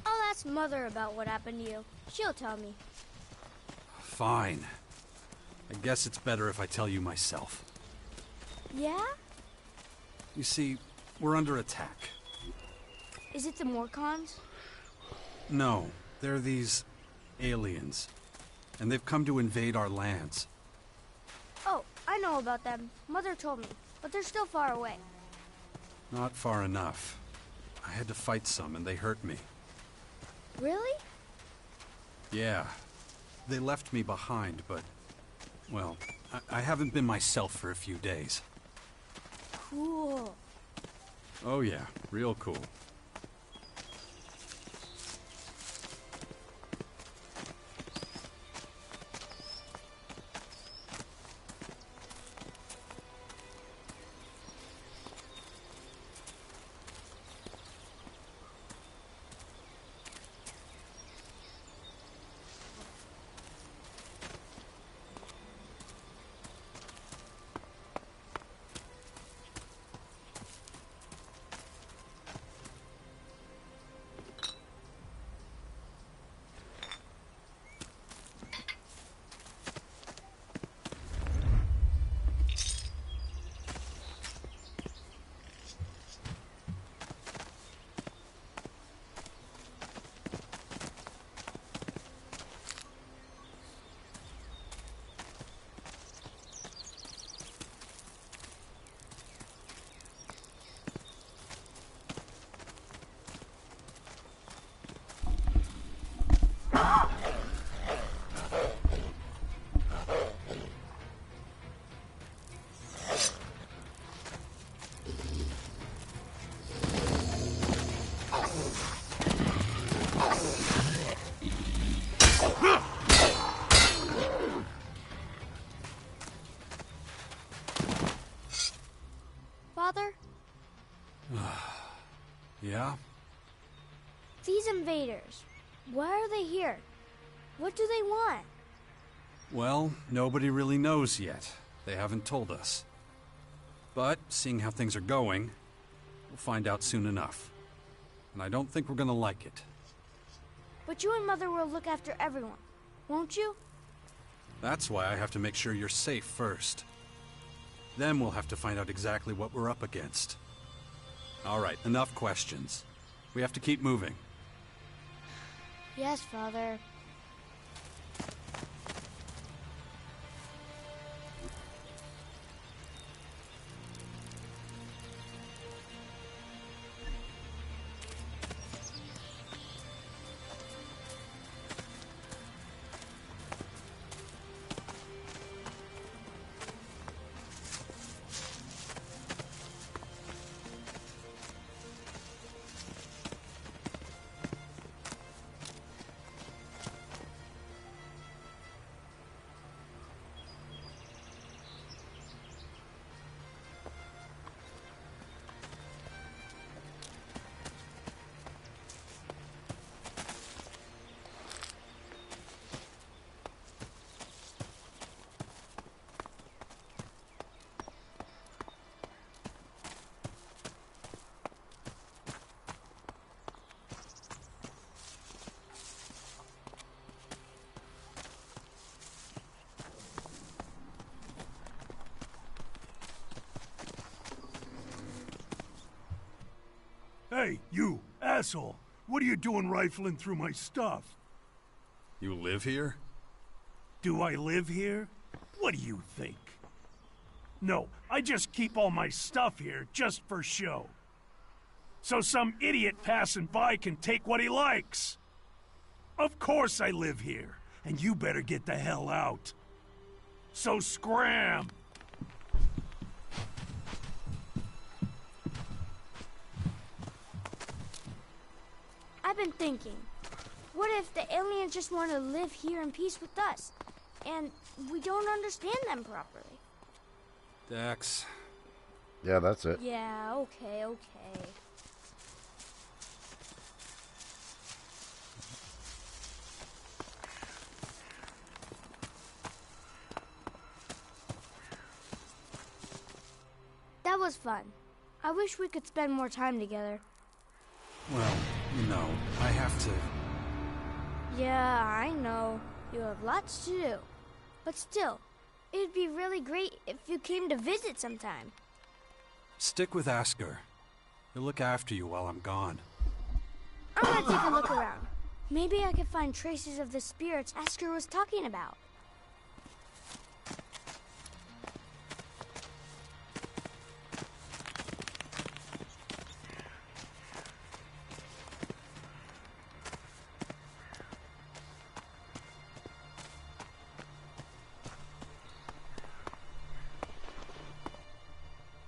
I'll ask Mother about what happened to you. She'll tell me. Fine. I guess it's better if I tell you myself. Yeah? You see, we're under attack. Is it the Morcons? No, they're these aliens. And they've come to invade our lands. Oh, I know about them. Mother told me. But they're still far away. Not far enough. I had to fight some and they hurt me. Really? Yeah. They left me behind, but... well, I haven't been myself for a few days. Cool. Oh yeah, real cool. Yeah? These invaders, why are they here? What do they want? Well, nobody really knows yet. They haven't told us. But, seeing how things are going, we'll find out soon enough. And I don't think we're gonna like it. But you and Mother will look after everyone, won't you? That's why I have to make sure you're safe first. Then we'll have to find out exactly what we're up against. Alright, enough questions. We have to keep moving. Yes, Father. Hey, you, asshole! What are you doing rifling through my stuff? You live here? Do I live here? What do you think? No, I just keep all my stuff here just for show. So some idiot passing by can take what he likes. Of course I live here, and you better get the hell out. So scram! I've been thinking, what if the aliens just want to live here in peace with us, and we don't understand them properly? Dex. Yeah, that's it. Yeah, okay. That was fun. I wish we could spend more time together. Well, no, I have to... Yeah, I know. You have lots to do. But still, it'd be really great if you came to visit sometime. Stick with Asker. He'll look after you while I'm gone. I'm gonna take a look around. Maybe I can find traces of the spirits Asker was talking about.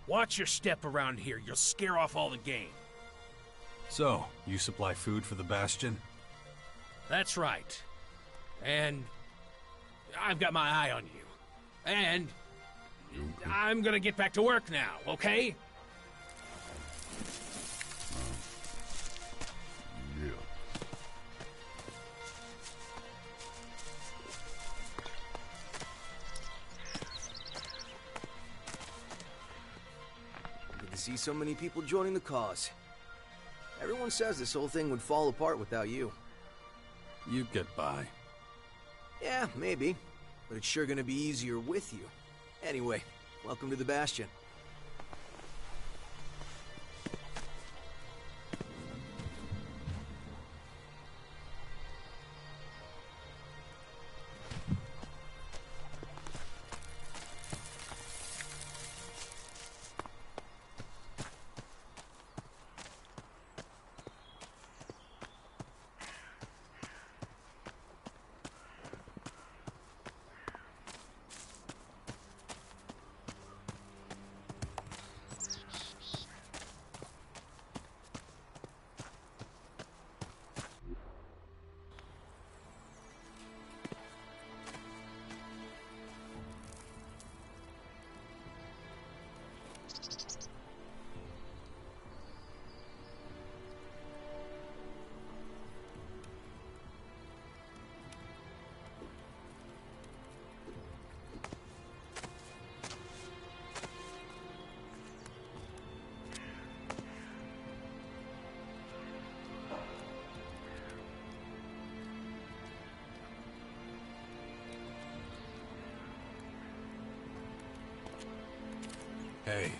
Watch your step around here. You'll scare off all the game. So, you supply food for the Bastion? That's right. And I've got my eye on you. And I'm gonna get back to work now, okay? Yeah. Good to see so many people joining the cause. Everyone says this whole thing would fall apart without you. You'd get by. Yeah, maybe. But it's sure gonna be easier with you. Anyway, welcome to the Bastion. Hey.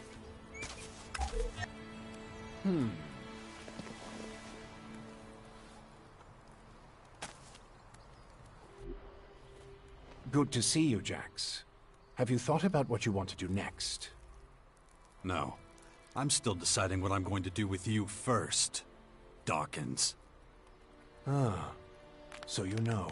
Good to see you, Jax. Have you thought about what you want to do next? No. I'm still deciding what I'm going to do with you first, Dawkins. Ah, so you know.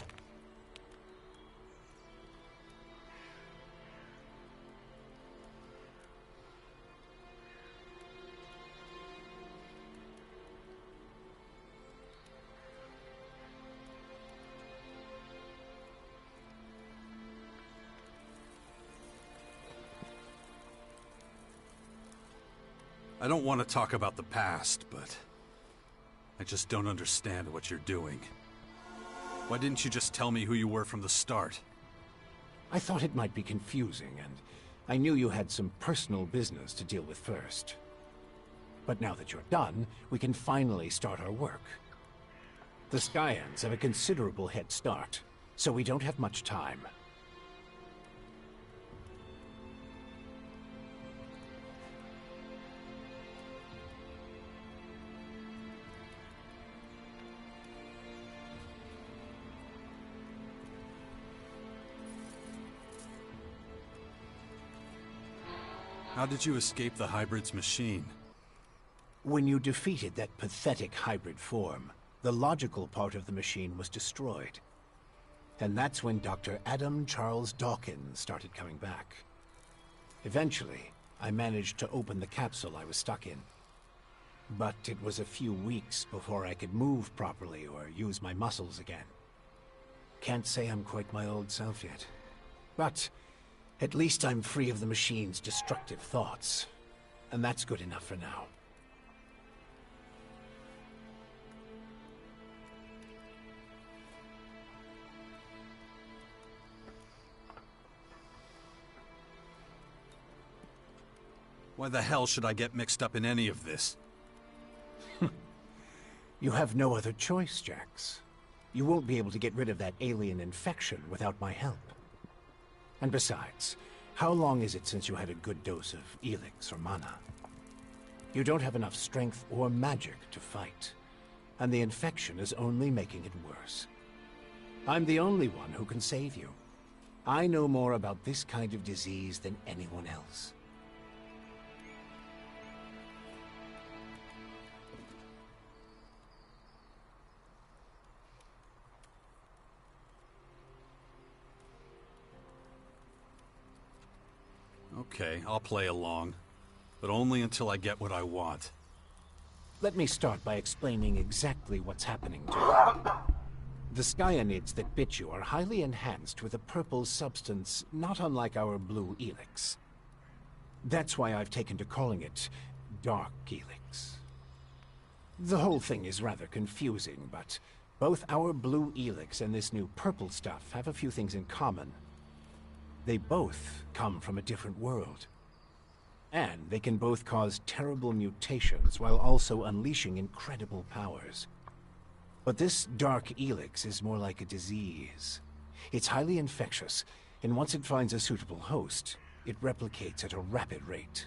I don't want to talk about the past, but I just don't understand what you're doing. Why didn't you just tell me who you were from the start? I thought it might be confusing, and I knew you had some personal business to deal with first. But now that you're done, we can finally start our work. The Skyans have a considerable head start, so we don't have much time. How did you escape the hybrid's machine? When you defeated that pathetic hybrid form, the logical part of the machine was destroyed. And that's when Dr. Adam Charles Dawkins started coming back. Eventually, I managed to open the capsule I was stuck in. But it was a few weeks before I could move properly or use my muscles again. Can't say I'm quite my old self yet. But at least I'm free of the machine's destructive thoughts. And that's good enough for now. Why the hell should I get mixed up in any of this? You have no other choice, Jax. You won't be able to get rid of that alien infection without my help. And besides, how long is it since you had a good dose of Elex or mana? You don't have enough strength or magic to fight, and the infection is only making it worse. I'm the only one who can save you. I know more about this kind of disease than anyone else. Okay, I'll play along. But only until I get what I want. Let me start by explaining exactly what's happening to you. The Skyanids that bit you are highly enhanced with a purple substance not unlike our blue Elex. That's why I've taken to calling it Dark Elex. The whole thing is rather confusing, but both our blue Elex and this new purple stuff have a few things in common. They both come from a different world. And they can both cause terrible mutations while also unleashing incredible powers. But this Dark Elex is more like a disease. It's highly infectious, and once it finds a suitable host, it replicates at a rapid rate.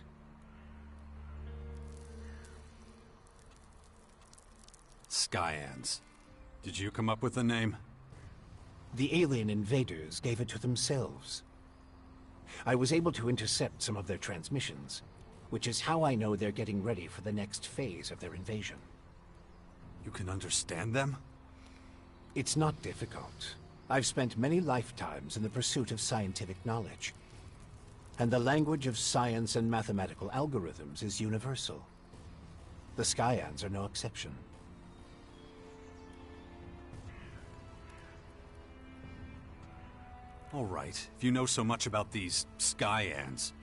Skyans. Did you come up with the name? The alien invaders gave it to themselves. I was able to intercept some of their transmissions, which is how I know they're getting ready for the next phase of their invasion. You can understand them? It's not difficult. I've spent many lifetimes in the pursuit of scientific knowledge. And the language of science and mathematical algorithms is universal. The Skyans are no exception. All right, if you know so much about these Skyans,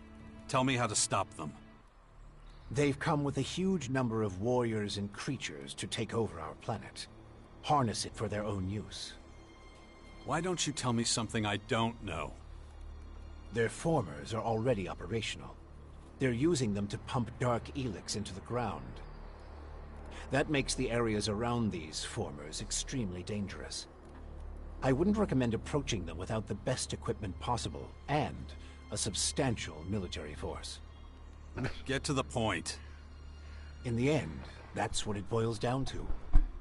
tell me how to stop them. They've come with a huge number of warriors and creatures to take over our planet. Harness it for their own use. Why don't you tell me something I don't know? Their formers are already operational. They're using them to pump Dark Elex into the ground. That makes the areas around these formers extremely dangerous. I wouldn't recommend approaching them without the best equipment possible, and a substantial military force. Get to the point. In the end, that's what it boils down to.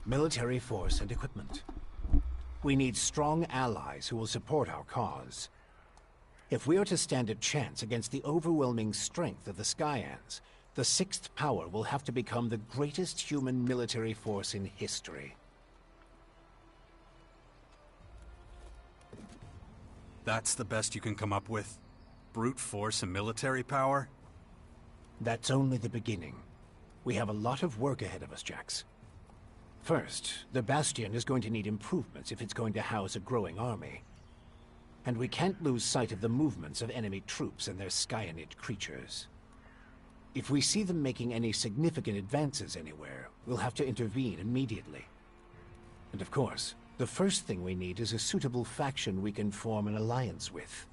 Military force and equipment. We need strong allies who will support our cause. If we are to stand a chance against the overwhelming strength of the Skyans, the Sixth Power will have to become the greatest human military force in history. That's the best you can come up with? Brute force and military power? That's only the beginning. We have a lot of work ahead of us, Jax. First, the Bastion is going to need improvements if it's going to house a growing army. And we can't lose sight of the movements of enemy troops and their Skyanid creatures. If we see them making any significant advances anywhere, we'll have to intervene immediately. And of course, the first thing we need is a suitable faction we can form an alliance with.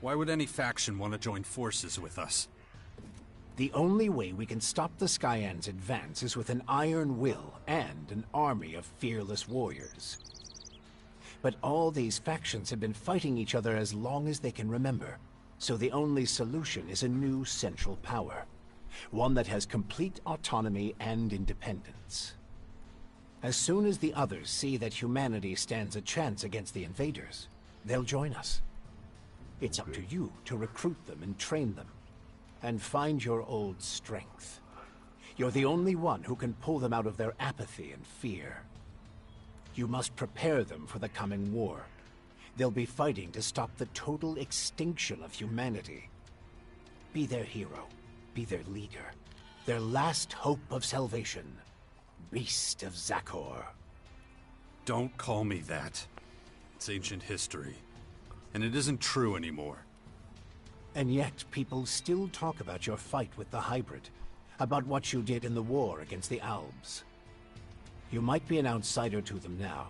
Why would any faction want to join forces with us? The only way we can stop the Skyans' advance is with an iron will and an army of fearless warriors. But all these factions have been fighting each other as long as they can remember, so the only solution is a new central power. One that has complete autonomy and independence. As soon as the others see that humanity stands a chance against the invaders, they'll join us. It's up to you to recruit them and train them, and find your old strength. You're the only one who can pull them out of their apathy and fear. You must prepare them for the coming war. They'll be fighting to stop the total extinction of humanity. Be their hero, be their leader, their last hope of salvation. Beast of Zakor. Don't call me that. It's ancient history. And it isn't true anymore. And yet, people still talk about your fight with the hybrid, about what you did in the war against the Albs. You might be an outsider to them now,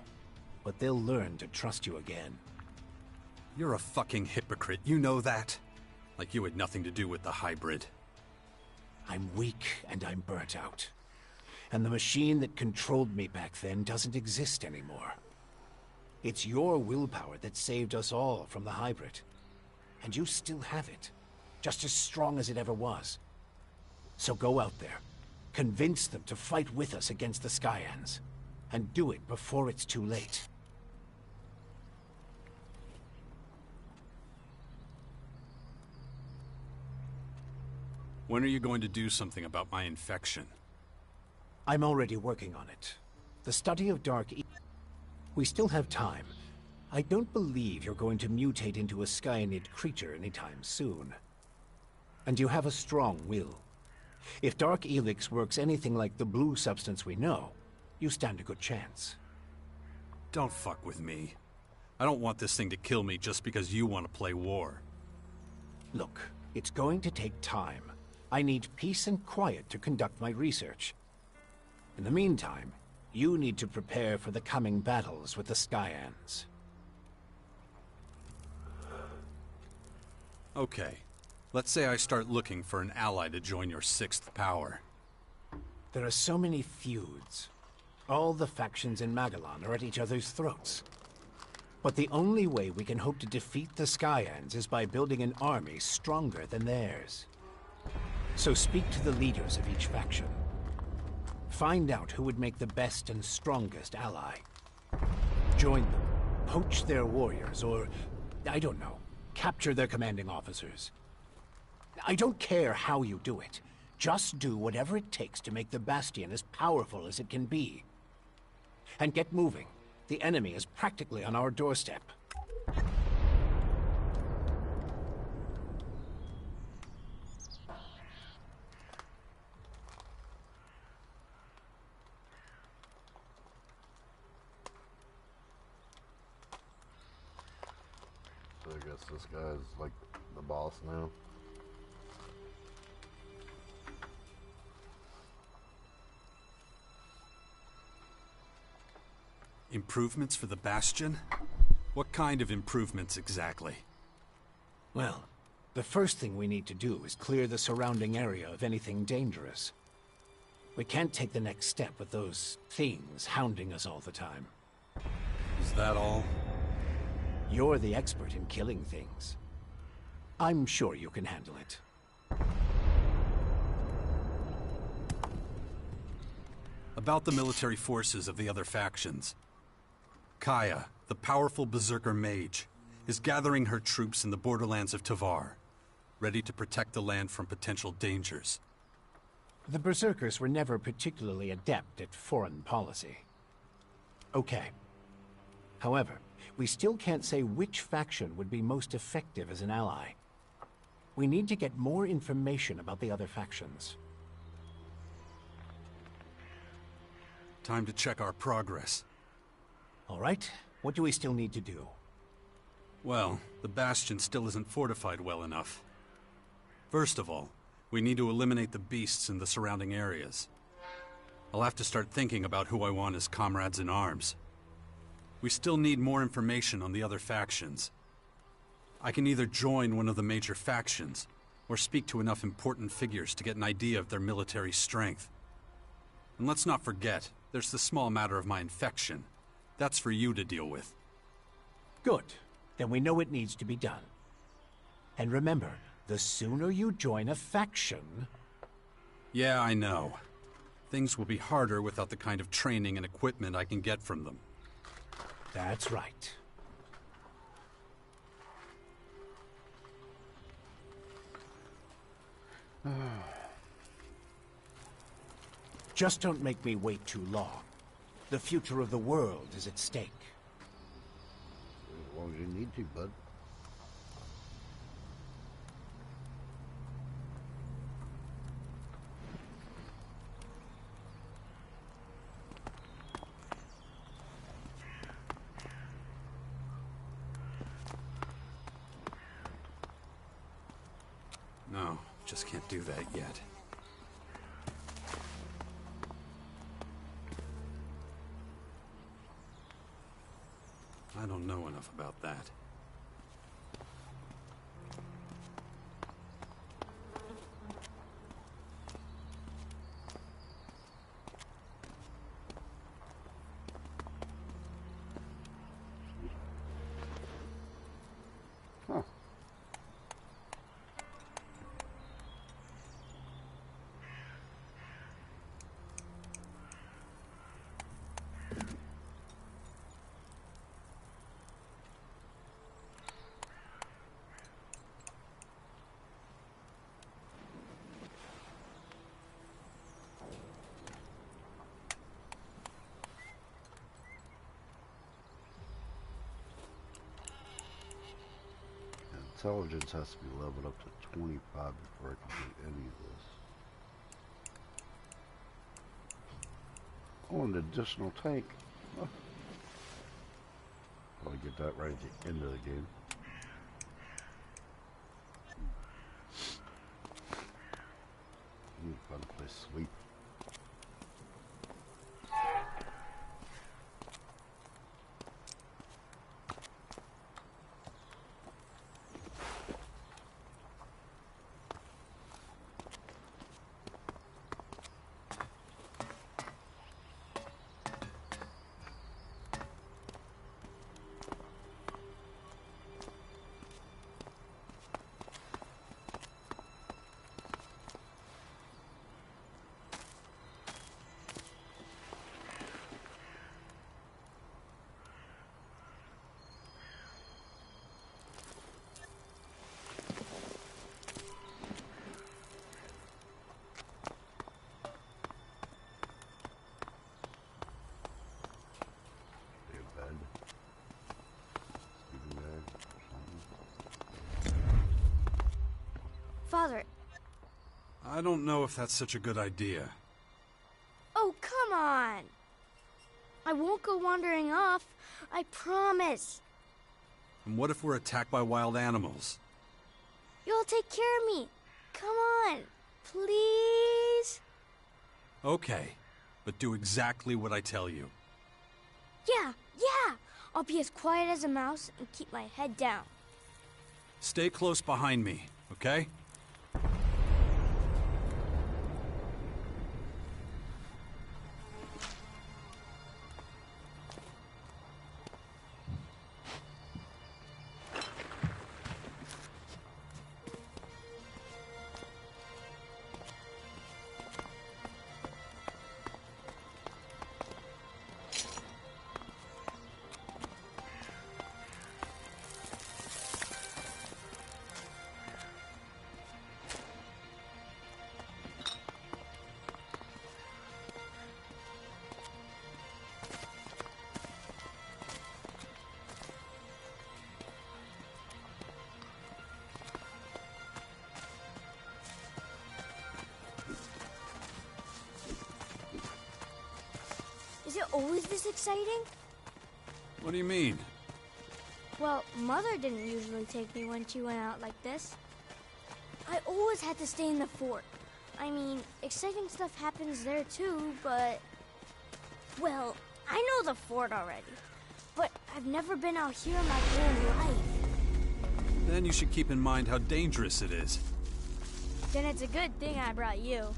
but they'll learn to trust you again. You're a fucking hypocrite, you know that? Like you had nothing to do with the hybrid. I'm weak and I'm burnt out. And the machine that controlled me back then doesn't exist anymore. It's your willpower that saved us all from the hybrid. And you still have it, just as strong as it ever was. So go out there, convince them to fight with us against the Skyans, and do it before it's too late. When are you going to do something about my infection? I'm already working on it. The study of We still have time. I don't believe you're going to mutate into a Skyanid creature anytime soon. And you have a strong will. If Dark Elex works anything like the blue substance we know, you stand a good chance. Don't fuck with me. I don't want this thing to kill me just because you want to play war. Look, it's going to take time. I need peace and quiet to conduct my research. In the meantime, you need to prepare for the coming battles with the Skyans. Okay. Let's say I start looking for an ally to join your Sixth Power. There are so many feuds. All the factions in Magellan are at each other's throats. But the only way we can hope to defeat the Skyans is by building an army stronger than theirs. So speak to the leaders of each faction. Find out who would make the best and strongest ally. Join them, poach their warriors, or, I don't know, capture their commanding officers. I don't care how you do it. Just do whatever it takes to make the Bastion as powerful as it can be. And get moving. The enemy is practically on our doorstep. So I guess this guy's like the boss now. Improvements for the Bastion? What kind of improvements exactly? Well, the first thing we need to do is clear the surrounding area of anything dangerous. We can't take the next step with those things hounding us all the time. Is that all? You're the expert in killing things. I'm sure you can handle it. About the military forces of the other factions. Kaya, the powerful berserker mage, is gathering her troops in the borderlands of Tavar, ready to protect the land from potential dangers. The berserkers were never particularly adept at foreign policy. Okay. However, we still can't say which faction would be most effective as an ally. We need to get more information about the other factions. Time to check our progress. All right, what do we still need to do? Well, the bastion still isn't fortified well enough. First of all, we need to eliminate the beasts in the surrounding areas. I'll have to start thinking about who I want as comrades in arms. We still need more information on the other factions. I can either join one of the major factions, or speak to enough important figures to get an idea of their military strength. And let's not forget, there's the small matter of my infection. That's for you to deal with. Good. Then we know it needs to be done. And remember, the sooner you join a faction... Yeah, I know. Things will be harder without the kind of training and equipment I can get from them. That's right. Just don't make me wait too long. The future of the world is at stake. As long as you need to, bud. No, just can't do that yet. I don't know enough about that. Huh. Intelligence has to be leveled up to 25 before I can do any of this. Oh, an additional tank. Huh. I'll get that right at the end of the game. Find a place to sleep. Father. I don't know if that's such a good idea. Oh, come on. I won't go wandering off. I promise. And what if we're attacked by wild animals? You'll take care of me. Come on. Please? Okay, but do exactly what I tell you. Yeah. I'll be as quiet as a mouse and keep my head down. Stay close behind me, okay? Is it always this exciting? What do you mean? Well, Mother didn't usually take me when she went out like this. I always had to stay in the fort. I mean, exciting stuff happens there too, but... Well, I know the fort already, but I've never been out here my whole life. Then you should keep in mind how dangerous it is. Then it's a good thing I brought you.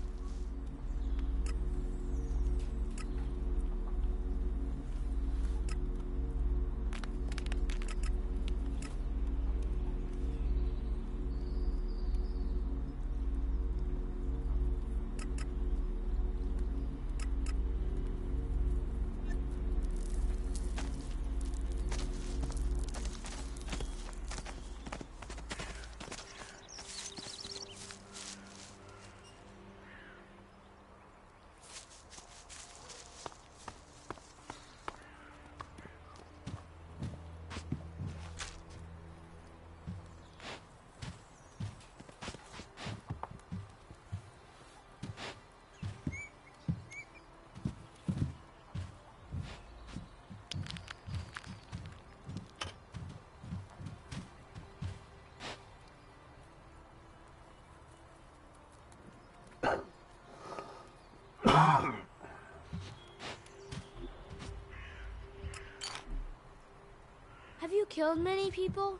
Have you killed many people?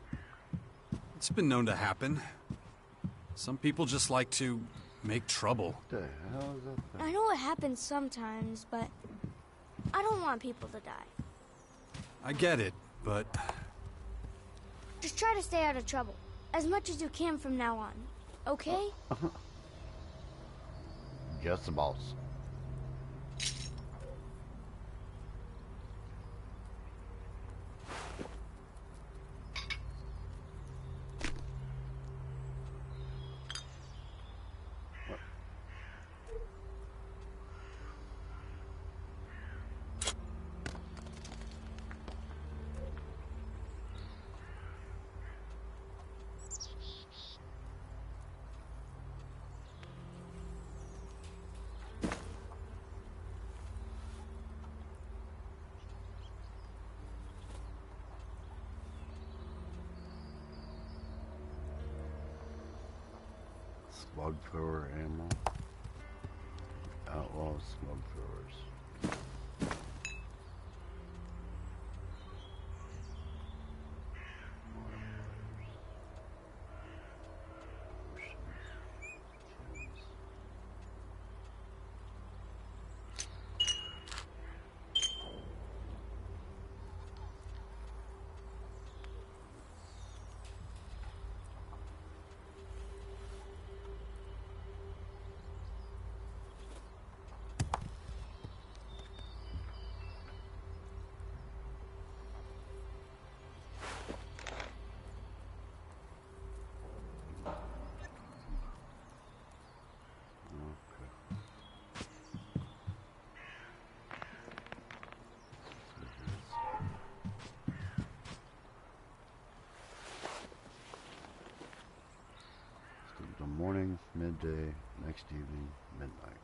It's been known to happen. Some people just like to make trouble. What the hell is that thing? I know it happens sometimes, but I don't want people to die. I get it, but... Just try to stay out of trouble, as much as you can from now on, okay? Just the boss. Slug thrower ammo. Outlaw slug throwers. Morning, midday, next evening, midnight.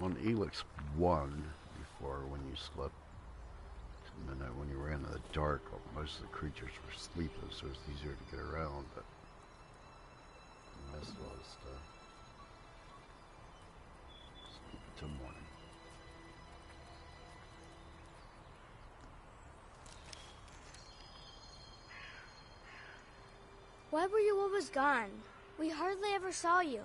On Elex I, before when you slept to midnight, when you ran in the dark, most of the creatures were sleepless, so it's easier to get around, but I missed a lot of stuff. Sleep until morning. Why were you always gone? We hardly ever saw you.